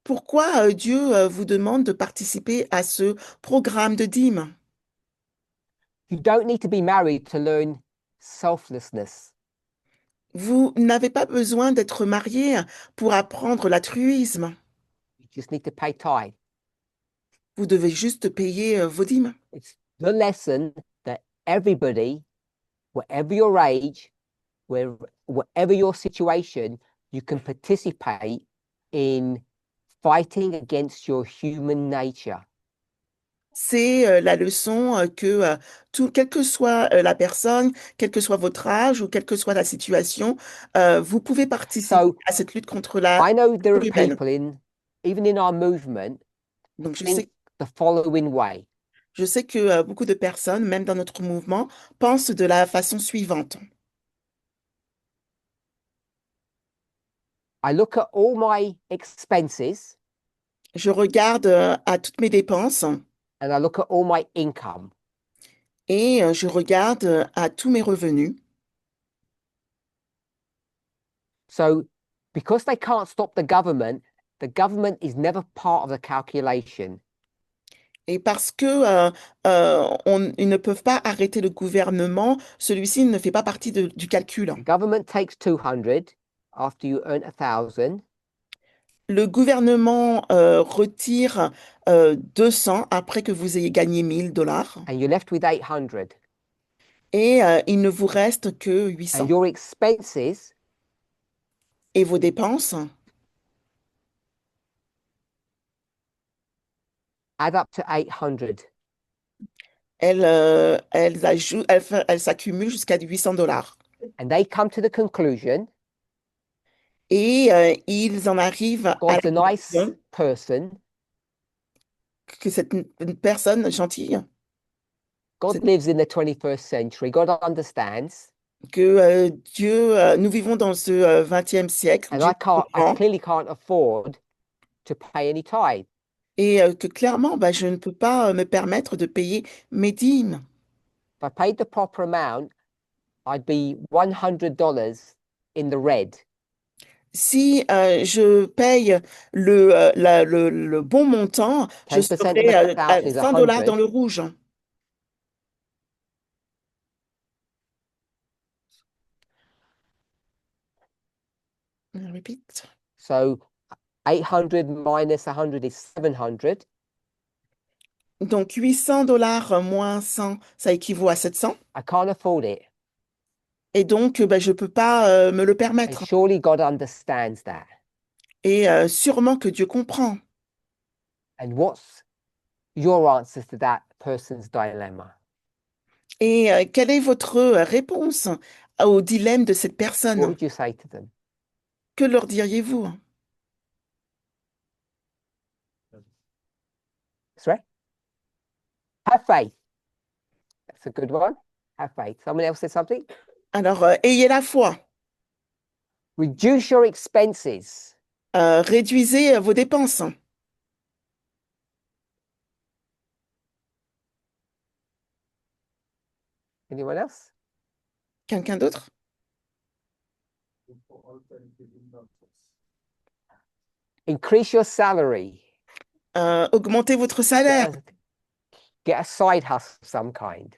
pourquoi Dieu vous demande de participer à ce programme de dîmes. You don't need to be married to learn selflessness. Vous n'avez pas besoin d'être marié pour apprendre l'altruisme. You just need to pay tithe. Vous devez juste payer vos dîmes. It's the lesson that everybody, whatever your age, whatever your situation, you can participate in fighting against your human nature. c'est la leçon que quelle que soit la personne, quel que soit votre âge ou quelle que soit la situation, vous pouvez participer So à cette lutte contre la I know there are nature humaine. people even in our movement, Donc, think the following way. je sais que beaucoup de personnes, même dans notre mouvement, pensent de la façon suivante. I look at all my expenses Je regarde à toutes mes dépenses and I look at all my income. et je regarde à tous mes revenus. So because they can't stop the government is never part of the calculation. Et parce que ils ne peuvent pas arrêter le gouvernement, celui-ci ne fait pas partie du calcul. The government takes 200 after you earn 1,000 Le gouvernement retire 200 après que vous ayez gagné 1 000 $ and you're left with 800. et il ne vous reste que And 800. your expenses Et vos dépenses, add up to 800. elles s'accumulent jusqu'à 800 $. And they come to the conclusion Et ils en arrivent à la God's a nice conclusion person. que cette une personne gentille, God lives in the 21st century. God understands. que Dieu, nous vivons dans ce 20e siècle, And Dieu I comprend, clearly can't afford to pay any tithe. et que clairement, bah, je ne peux pas me permettre de payer mes dîmes. If I paid the proper amount, I'd be $100 in the red. Si je paye le bon montant, je 10% of serai a à thousand is 100 $ dans 100. le rouge. Repeat. So 800 minus 100 is 700. Donc 800 $ moins 100, ça équivaut à 700. I can't afford it. Et donc, bah, je ne peux pas me le And permettre. surely God understands that. Et sûrement que Dieu comprend. And what's your answer to that person's dilemma? Et quelle est votre réponse au dilemme de cette What personne? would you say to them? Que leur diriez-vous? Sorry? Have faith. That's a good one. Have faith. Someone else said something? Alors, ayez la foi. Reduce your expenses. Réduisez vos dépenses. Anyone else? Quelqu'un d'autre? Increase your salary. Augmentez votre salaire. Get a side hustle of some kind.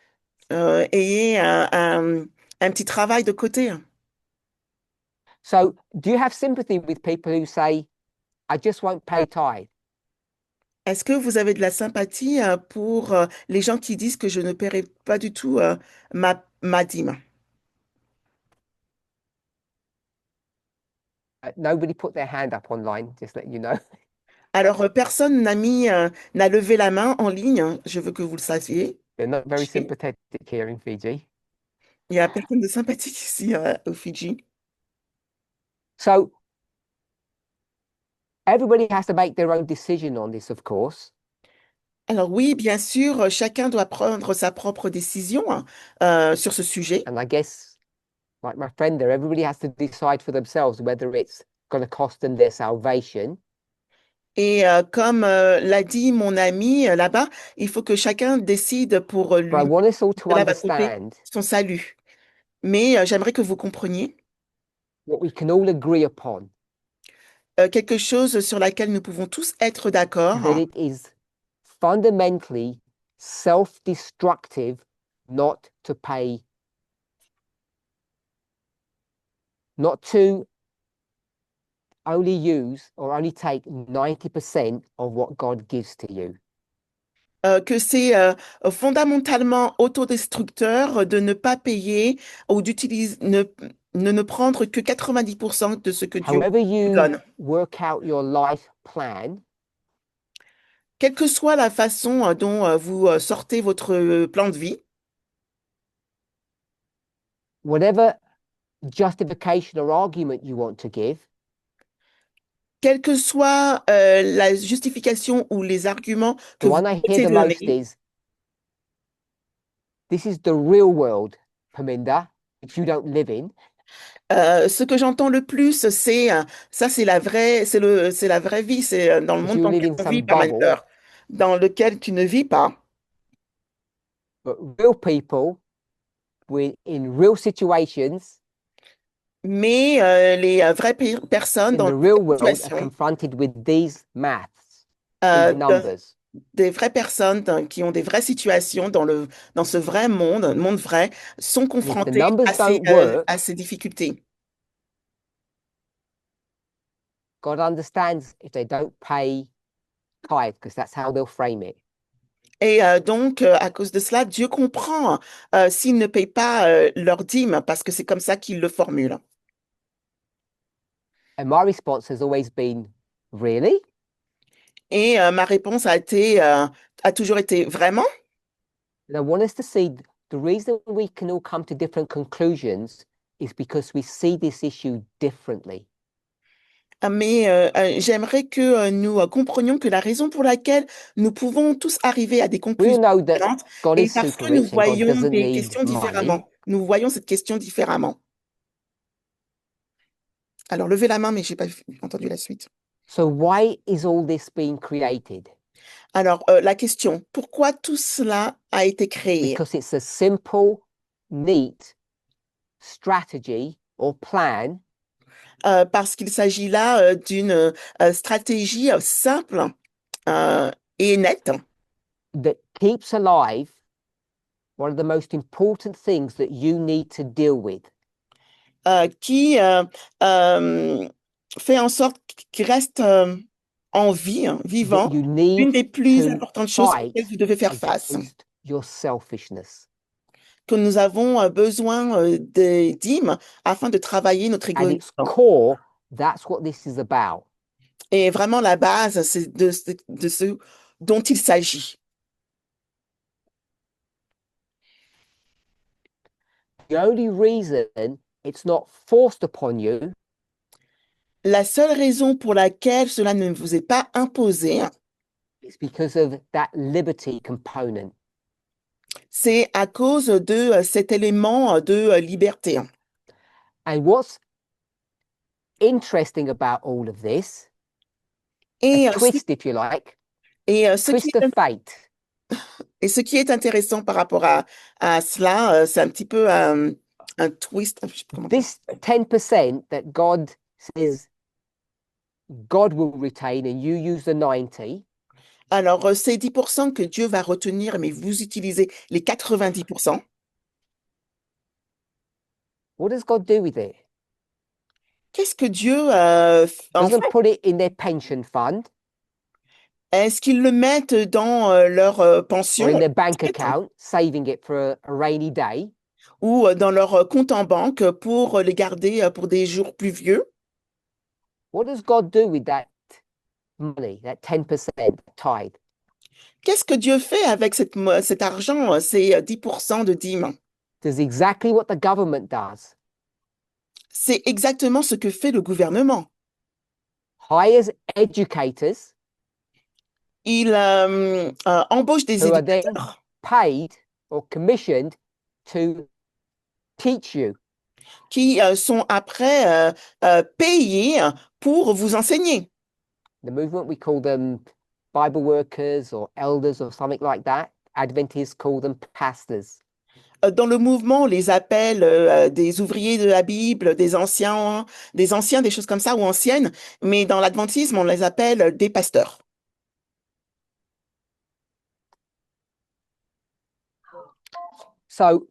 Ayez un petit travail de côté. So, do you have sympathy with people who say, I just won't pay tithe? Est-ce que vous avez de la sympathie pour les gens qui disent que je ne paierai pas du tout ma dîme? Nobody put their hand up online, just let you know. Alors, personne n'a levé la main en ligne, hein, je veux que vous le sachiez. They're not very sympathetic here in Fiji. Il n'y a personne de sympathique ici au Fidji. So, everybody has to make their own decision on this, of course. Alors oui, bien sûr, chacun doit prendre sa propre décision hein, sur ce sujet. And I guess, like my friend there, everybody has to decide for themselves whether it's going to cost them their salvation. Et comme l'a dit mon ami là-bas, il faut que chacun décide pour But I lui, want us all to cela va coûter understand son salut. Mais j'aimerais que vous compreniez what we can all agree upon, quelque chose sur laquelle nous pouvons tous être d'accord, that it is fundamentally self-destructive not to pay, not to only use or only take 90% of what God gives to you. que c'est fondamentalement autodestructeur de ne pas payer ou d'utiliser, ne prendre que 90% de ce que Dieu However vous you donne. work out your life plan, quelle que soit la façon dont vous sortez votre plan de vie, whatever justification or argument you want to give, quelle que soit la justification ou les arguments que the vous one I hear souhaitez the most donner, is, this is the real world, Paminda, which you don't live in. ce que j'entends le plus, c'est ça, c'est la vraie vie, c'est dans le Because monde you dans live lequel in on vit, some bubble, Parmenter, dans lequel tu ne vis pas. but real people in real situations Mais les vraies personnes in dans the les real vraies world are situations, confronted with these maths, these euh, de- numbers. des vraies personnes qui ont des vraies situations dans ce vrai monde vrai, sont And if the confrontées numbers don't work, à ces difficultés. God understands if they don't pay tithe, because that's how they'll frame it. Et donc, à cause de cela, Dieu comprend s'ils ne payent pas leur dîme, parce que c'est comme ça qu'ils le formulent. And my response has always been, really? Et ma réponse a toujours été vraiment. And I want us to see the reason we can all come to different conclusions is because we see this issue differently. Mais j'aimerais que nous comprenions que la raison pour laquelle nous pouvons tous arriver à des We all conclusions know that différentes, God et is parce super que nous rich and God voyons doesn't des need questions money. différemment. Nous voyons cette question différemment. Alors, levez la main, mais j'ai pas entendu la suite. So why is all this being created? Alors, la question, pourquoi tout cela a été créé? Because it's a simple, neat strategy or plan Parce qu'il s'agit là d'une stratégie simple et nette that keeps alive one of the most important things that you need to deal with. qui fait en sorte qu'il reste en vie, hein, That vivant, you une need des plus to importantes choses auxquelles fight vous devez faire face, against your selfishness. que nous avons besoin des dîmes afin de travailler notre At its égoïsme. core, that's what this is about. Et vraiment, la base, c'est de ce dont il s'agit. The only reason it's not forced upon you La seule raison pour laquelle cela ne vous est pas imposé, is because of that liberty component. c'est à cause de cet élément de liberté. And what's interesting about all of this, Et, a twist, if you like, et, twist of fate. et ce qui est intéressant par rapport à cela, c'est un petit peu un twist. Je sais pas comment dire. This 10% that God says God will retain and you use the 90, Alors, c'est 10% que Dieu va retenir, mais vous utilisez les 90%. what does God do with it? Qu'est-ce que Dieu en Doesn't fait? put it in their pension fund Est-ce qu'ils le mettent dans leur or pension in their bank retraite, account, saving it for a rainy day? ou dans leur compte en banque pour les garder pour des jours pluvieux? What does God do with that money, that 10% tithe? Qu'est-ce que Dieu fait avec cet argent, ces 10% de dîmes? Does exactly what the government does. C'est exactement ce que fait le gouvernement. Hires educators Il embauche des who are then éducateurs paid or commissioned to teach you. qui sont après payés pour vous enseigner. The movement, we call them Bible workers or elders or something like that. Adventists call them pastors. Dans le mouvement, on les appelle des ouvriers de la Bible, des anciens, des choses comme ça, ou anciennes, mais dans l'adventisme, on les appelle des pasteurs. So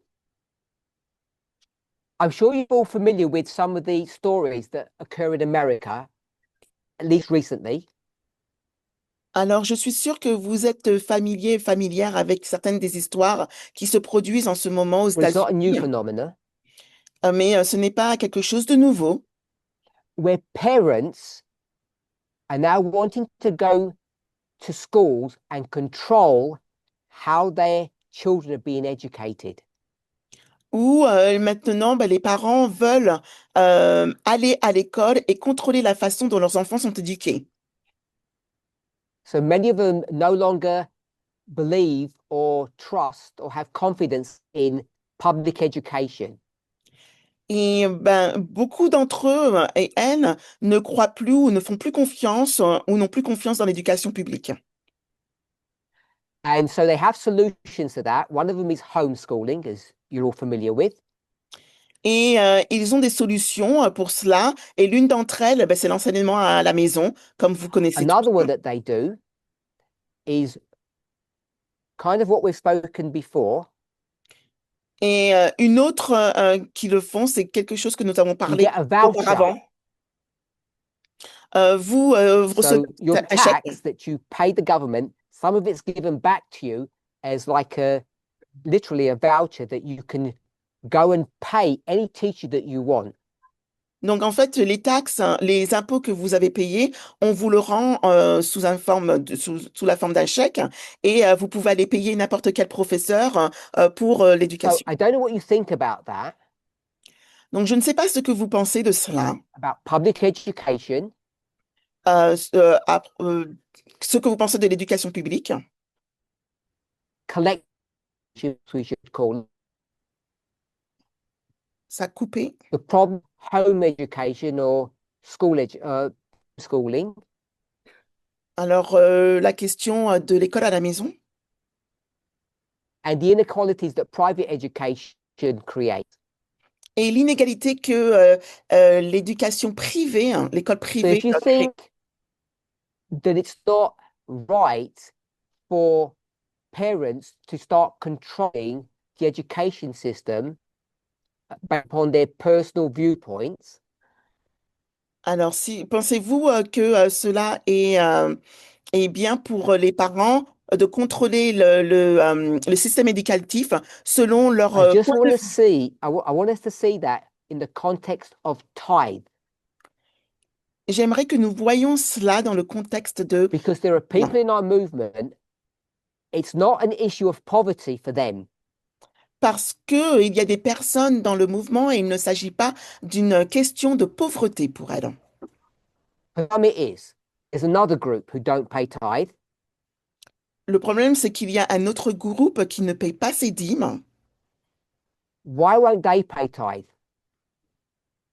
I'm sure you're all familiar with some of the stories that occur in America, at least recently. Alors, je suis sûre que vous êtes familière avec certaines des histoires qui se produisent en ce moment aux Well, it's not a new États-Unis, phenomenon mais ce n'est pas quelque chose de nouveau, where parents are now wanting to go to schools and control how their children are being educated. Où maintenant, ben, les parents veulent aller à l'école et contrôler la façon dont leurs enfants sont éduqués. So many of them no longer believe or trust or have confidence in public education. Et ben, beaucoup d'entre eux et elles ne croient plus ou ne font plus confiance ou n'ont plus confiance dans l'éducation publique. And so they have solutions to that. One of them is homeschooling, as you're all familiar with. Et ils ont des solutions pour cela. Et l'une d'entre elles, ben, c'est l'enseignement à la maison, comme vous connaissez tous. Another one that they do is kind of what we've spoken before. Et une autre qui le font, c'est quelque chose que nous avons You parlé get a voucher. auparavant. Vous recevez So your un chèque. tax that you pay the government, some of it's given back to you as like literally a voucher that you can go and pay any teacher that you want. Donc, en fait, les taxes, hein, les impôts que vous avez payés, on vous le rend sous sous la forme d'un chèque et vous pouvez aller payer n'importe quel professeur pour So l'éducation. I don't know what you think about that, Donc, je ne sais pas ce que vous pensez de cela, about public education, euh, euh, à- euh, ce que vous pensez de l'éducation publique, collective, we should call it. ça a coupé. The problem, home education or schooling, Alors, la question de l'école à la maison and the inequalities that private education creates. et l'inégalité que l'éducation privée, hein, l'école So privée if you crée. think that it's not right for parents to start controlling the education system based upon their personal viewpoints, Alors, si pensez-vous que cela est bien pour les parents de contrôler le système éducatif selon leur I just point want de to vue? see, I want us to see that in the context of tithe, J'aimerais que nous voyions cela dans le contexte de... because there are people in our movement, it's not an issue of poverty for them. Parce que il y a des personnes dans le mouvement et il ne s'agit pas d'une question de pauvreté pour elles. For them it is. There's another group who don't pay tithe. Le problème, c'est qu'il y a un autre groupe qui ne paye pas ses dîmes. Why won't they pay tithe?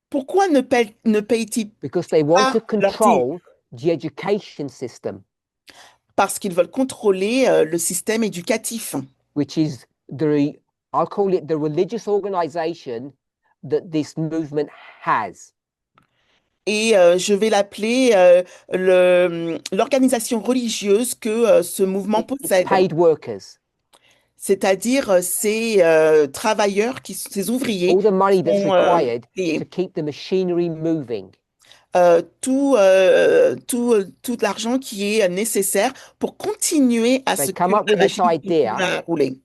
Pourquoi ne paye-t-il Because they want pas to leurs dîmes? control the education system, Parce qu'ils veulent contrôler le système éducatif, which is I'll call it the religious organization that this movement has. et je vais l'appeler l'organisation religieuse que ce mouvement It's possède, paid workers. c'est-à-dire ces travailleurs, ces ouvriers All the money that's sont required to payés. keep the machinery moving. Tout l'argent qui est nécessaire pour continuer à They ce come que up la with this machine idea continue à rouler.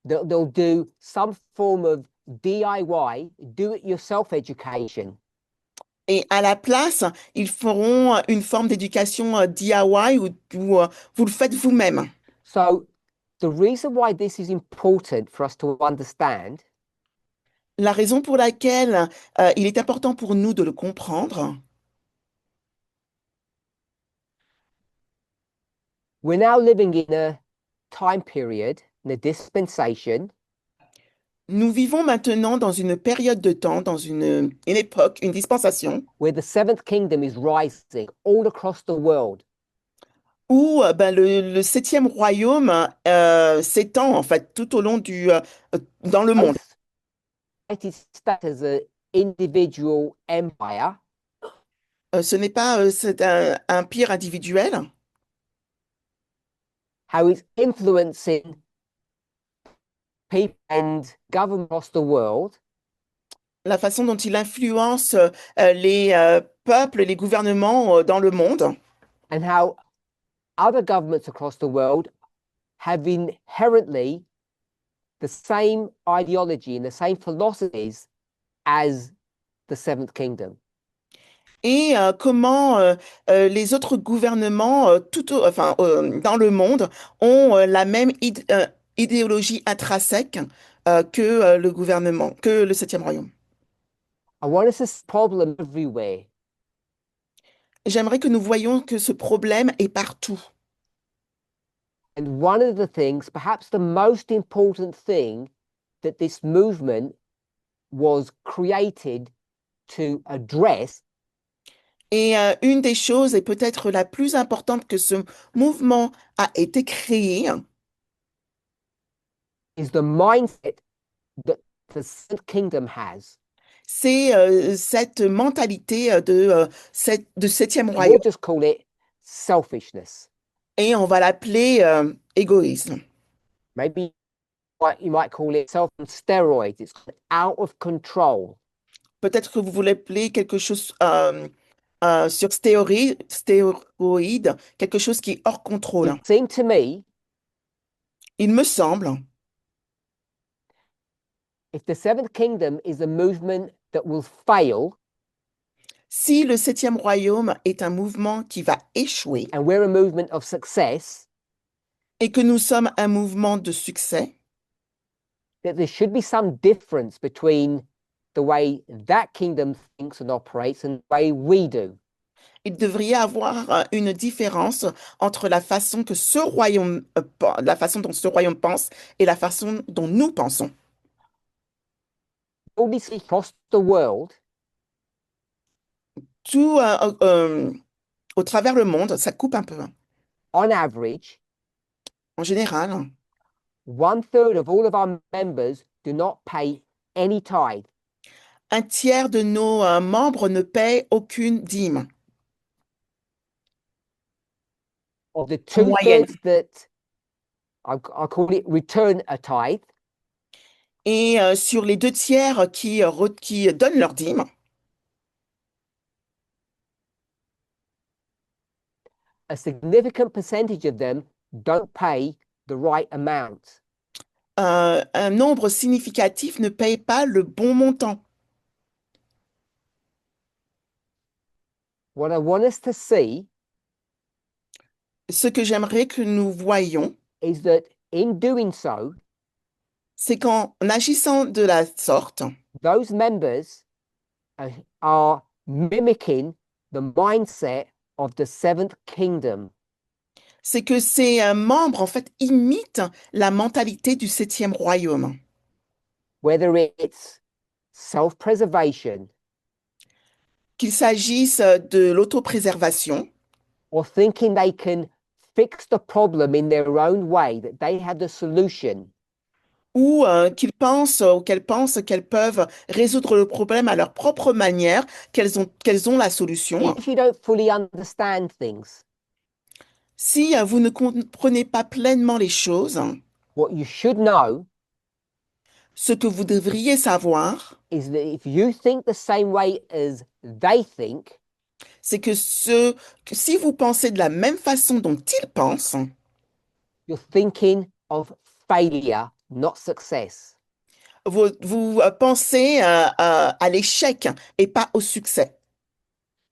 that they'll do some form of DIY, do it yourself education. Et à la place, ils feront une forme d'éducation DIY où vous le faites vous-même. So the reason why this is important for us to understand La raison pour laquelle il est important pour nous de le comprendre, we're now living in a time period, in a dispensation, nous vivons maintenant dans une période de temps, dans une époque, une dispensation, where the seventh kingdom is rising all across the world. où ben, le septième royaume s'étend en fait tout au long dans le monde. Both United States as an individual empire, Ce n'est pas c'est un pire individuel, how it's influencing people and government across the world, la façon dont il influence les peuples et les gouvernements dans le monde, and how other governments across the world have inherently the same ideology and the same philosophies as the seventh kingdom. et comment les autres gouvernements dans le monde ont la même idéologie intrinsèque que le gouvernement, que le Septième Royaume. I want us to see problem everywhere. J'aimerais que nous voyions que ce problème est partout. And one of the things, perhaps the most important thing that this movement was created to address Et une des choses, et peut-être la plus importante que ce mouvement a été créé, is the mindset that the Southern Kingdom has. c'est cette mentalité de Septième And we'll Royaume. just call it selfishness. Et on va l'appeler égoïsme. Maybe you might call it self on steroids. It's out of control. Peut-être que vous voulez appeler quelque chose sur stéroïde, quelque chose qui est hors contrôle. It seemed to me Il me semble, if the Seventh Kingdom is a movement that will fail, si le Septième Royaume est un mouvement qui va échouer and we're a movement of success, et que nous sommes un mouvement de succès, that there should be some difference between the way that kingdom thinks and operates and the way we do. il devrait y avoir une différence entre la façon que la façon dont ce royaume pense et la façon dont nous pensons. All this across the world, Tout au travers le monde, ça coupe un peu. on average, En général, 1/3 of all of our members do not pay any tithe. un tiers de nos membres ne paient aucune dîme Of the en moyenne. 2/3 that I call it return a tithe, Et sur les deux tiers qui donnent leur dîme, a significant percentage of them don't pay the right amount. un nombre significatif ne paye pas le bon montant. What I want us to see Ce que j'aimerais que nous voyions, is that in doing so, c'est qu'en agissant de la sorte, those members are mimicking the mindset of the Seventh Kingdom. c'est que ces membres, en fait, imitent la mentalité du Septième Royaume. Whether it's self-preservation Qu'il s'agisse de l'autopréservation or thinking they can fix the problem in their own way, that they have the solution, ou qu'elles pensent qu'elles peuvent résoudre le problème à leur propre manière, qu'elles ont la solution. if you don't fully understand things, Si vous ne comprenez pas pleinement les choses, what you should know ce que vous devriez savoir, is that if you think the same way as they think, c'est que si vous pensez de la même façon dont ils pensent, you're thinking of failure, not success. vous pensez à l'échec et pas au succès.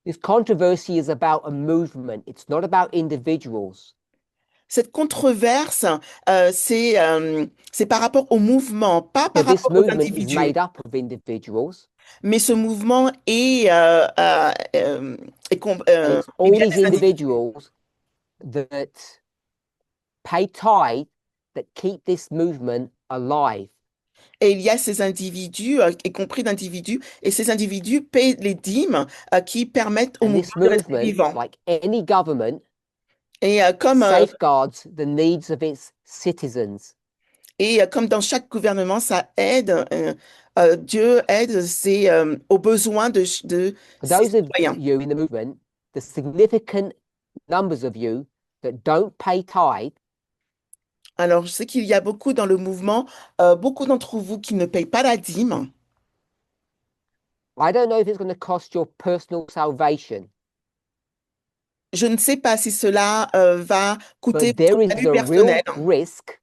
This controversy is about a movement. It's not about individuals. Cette controverse, c'est par rapport au mouvement, pas So par this rapport aux movement is individus. made up of individuals, Mais ce mouvement est, and it's il all y a these des individus. individuals that pay tithe that keep this movement alive. Et il y a ces individus, y compris d'individus, et ces individus paient les dîmes qui permettent au And this mouvement de rester movement, vivant. like any government, Et safeguards the needs of its citizens. comme dans chaque gouvernement, ça aide, Dieu aide aux besoins de For ses those of citoyens. you in the movement, the significant numbers of you that don't pay tithe, Alors, je sais qu'il y a beaucoup dans le mouvement, beaucoup d'entre vous qui ne payent pas la dîme. I don't know if it's going to cost your personal salvation, Je ne sais pas si cela va coûter but there votre is salut the personnel, real risk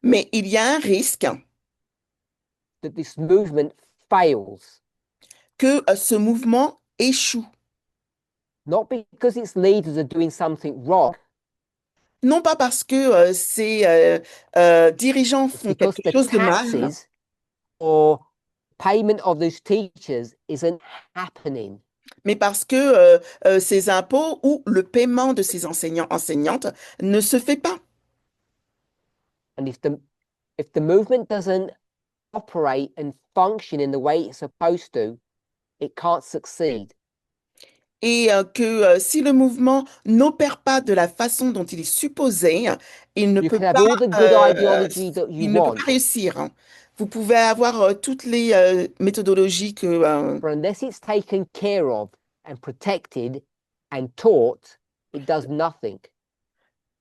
mais il y a un risque that this movement fails. que ce mouvement échoue. not because its leaders are doing something wrong, Non pas parce que ces dirigeants it's font because quelque the chose de mal, taxes or payment of those teachers isn't happening. mais parce que ces impôts ou le paiement de ces enseignants, enseignantes ne se fait pas. And if the movement doesn't operate and function in the way it's supposed to, it can't succeed. Et que si le mouvement n'opère pas de la façon dont il est supposé, il ne You peut can have pas, all the good ideology that you il ne peut pas want, réussir, hein. Vous pouvez avoir toutes les méthodologies que but unless it's taken care of and protected and taught, it does nothing.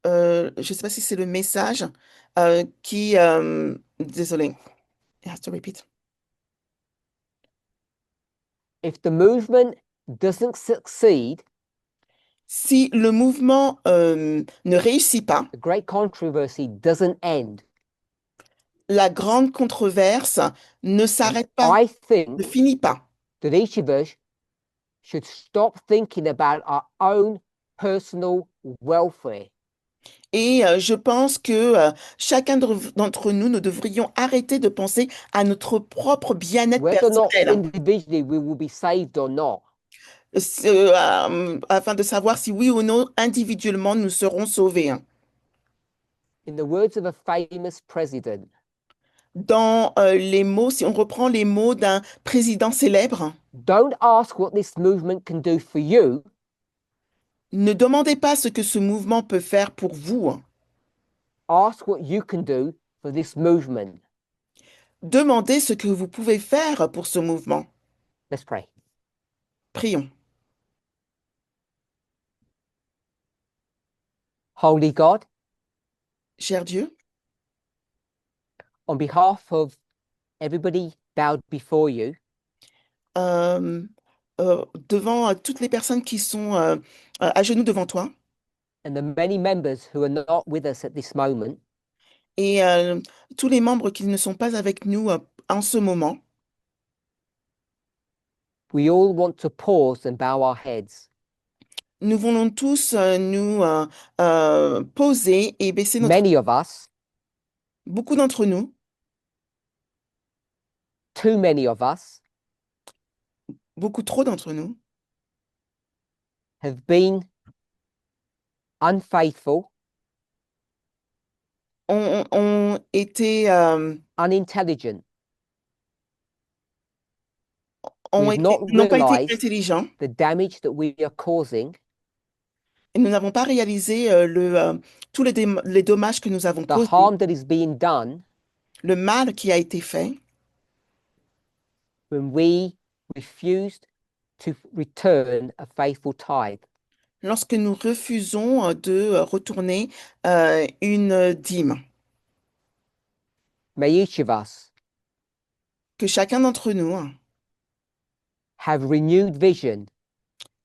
je ne sais pas si c'est le message qui, désolé, I have to repeat. If the movement doesn't succeed, Si le mouvement ne réussit pas, the great controversy doesn't end. la grande controverse ne And s'arrête pas, I ne think finit pas. that each of us should stop thinking about our own personal welfare. Et je pense que chacun d'entre nous, nous devrions arrêter de penser à notre propre bien-être Whether or not personnel, individually we will be saved or not. afin de savoir si oui ou non, individuellement, nous serons sauvés, hein. In the words of a famous president, Dans les mots, si on reprend les mots d'un président célèbre, don't ask what this movement can do for you, ne demandez pas ce que ce mouvement peut faire pour vous, hein. ask what you can do for this movement. Demandez ce que vous pouvez faire pour ce mouvement. Let's pray. Prions. Holy God, Cher Dieu, on behalf of everybody bowed before you, euh, devant toutes les personnes qui sont à genoux devant toi, and the many members who are not with us at this moment, et tous les membres qui ne sont pas avec nous en ce moment, we all want to pause and bow our heads. nous voulons tous nous poser et baisser notre... Many of us, Beaucoup d'entre nous, too many of us, beaucoup trop d'entre nous, have been unfaithful, ont été, unintelligent. We've not n'ont pas été realized intelligents, the damage that we are causing, et nous n'avons pas réalisé tous les dommages que nous avons the causés, harm that is being done le mal qui a été fait when we refused to return a faithful tithe. lorsque nous refusons de retourner une dîme. May each of us Que chacun d'entre nous have renewed vision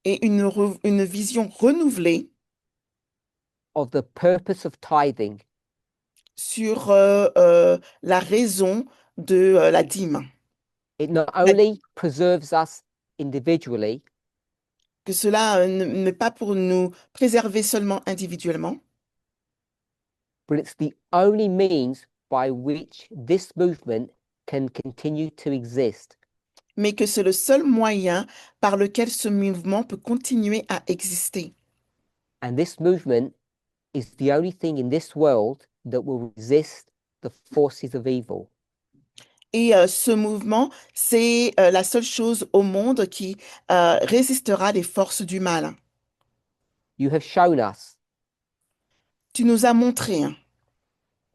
ait une vision renouvelée of the purpose of tithing, sur la raison de la dîme. it not only preserves us individually, Que cela n'est pas pour nous préserver seulement individuellement, but it's the only means by which this movement can continue to exist. mais que c'est le seul moyen par lequel ce mouvement peut continuer à exister. And this movement is the only thing in this world that will resist the forces of evil. Et ce mouvement, c'est la seule chose au monde qui résistera les forces du mal. You have shown us Tu nous as montré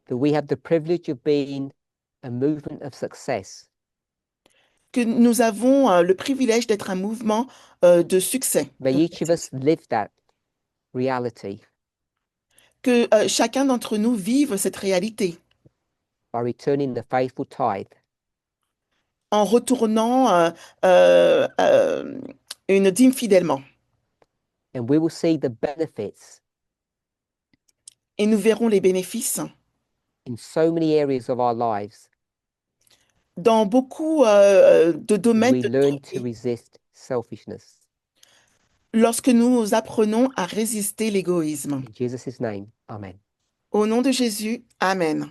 that we have the privilege of being a movement of success. que nous avons le privilège d'être un mouvement de succès. May each of us live that reality Que chacun d'entre nous vive cette réalité by returning the faithful tithe. en retournant une dîme fidèlement. And we will see the benefits Et nous verrons les bénéfices in so many areas of our lives. dans beaucoup de domaines We de learn notre to vie, resist selfishness. lorsque nous apprenons à résister l'égoïsme. In Jesus' name, amen. Au nom de Jésus, Amen.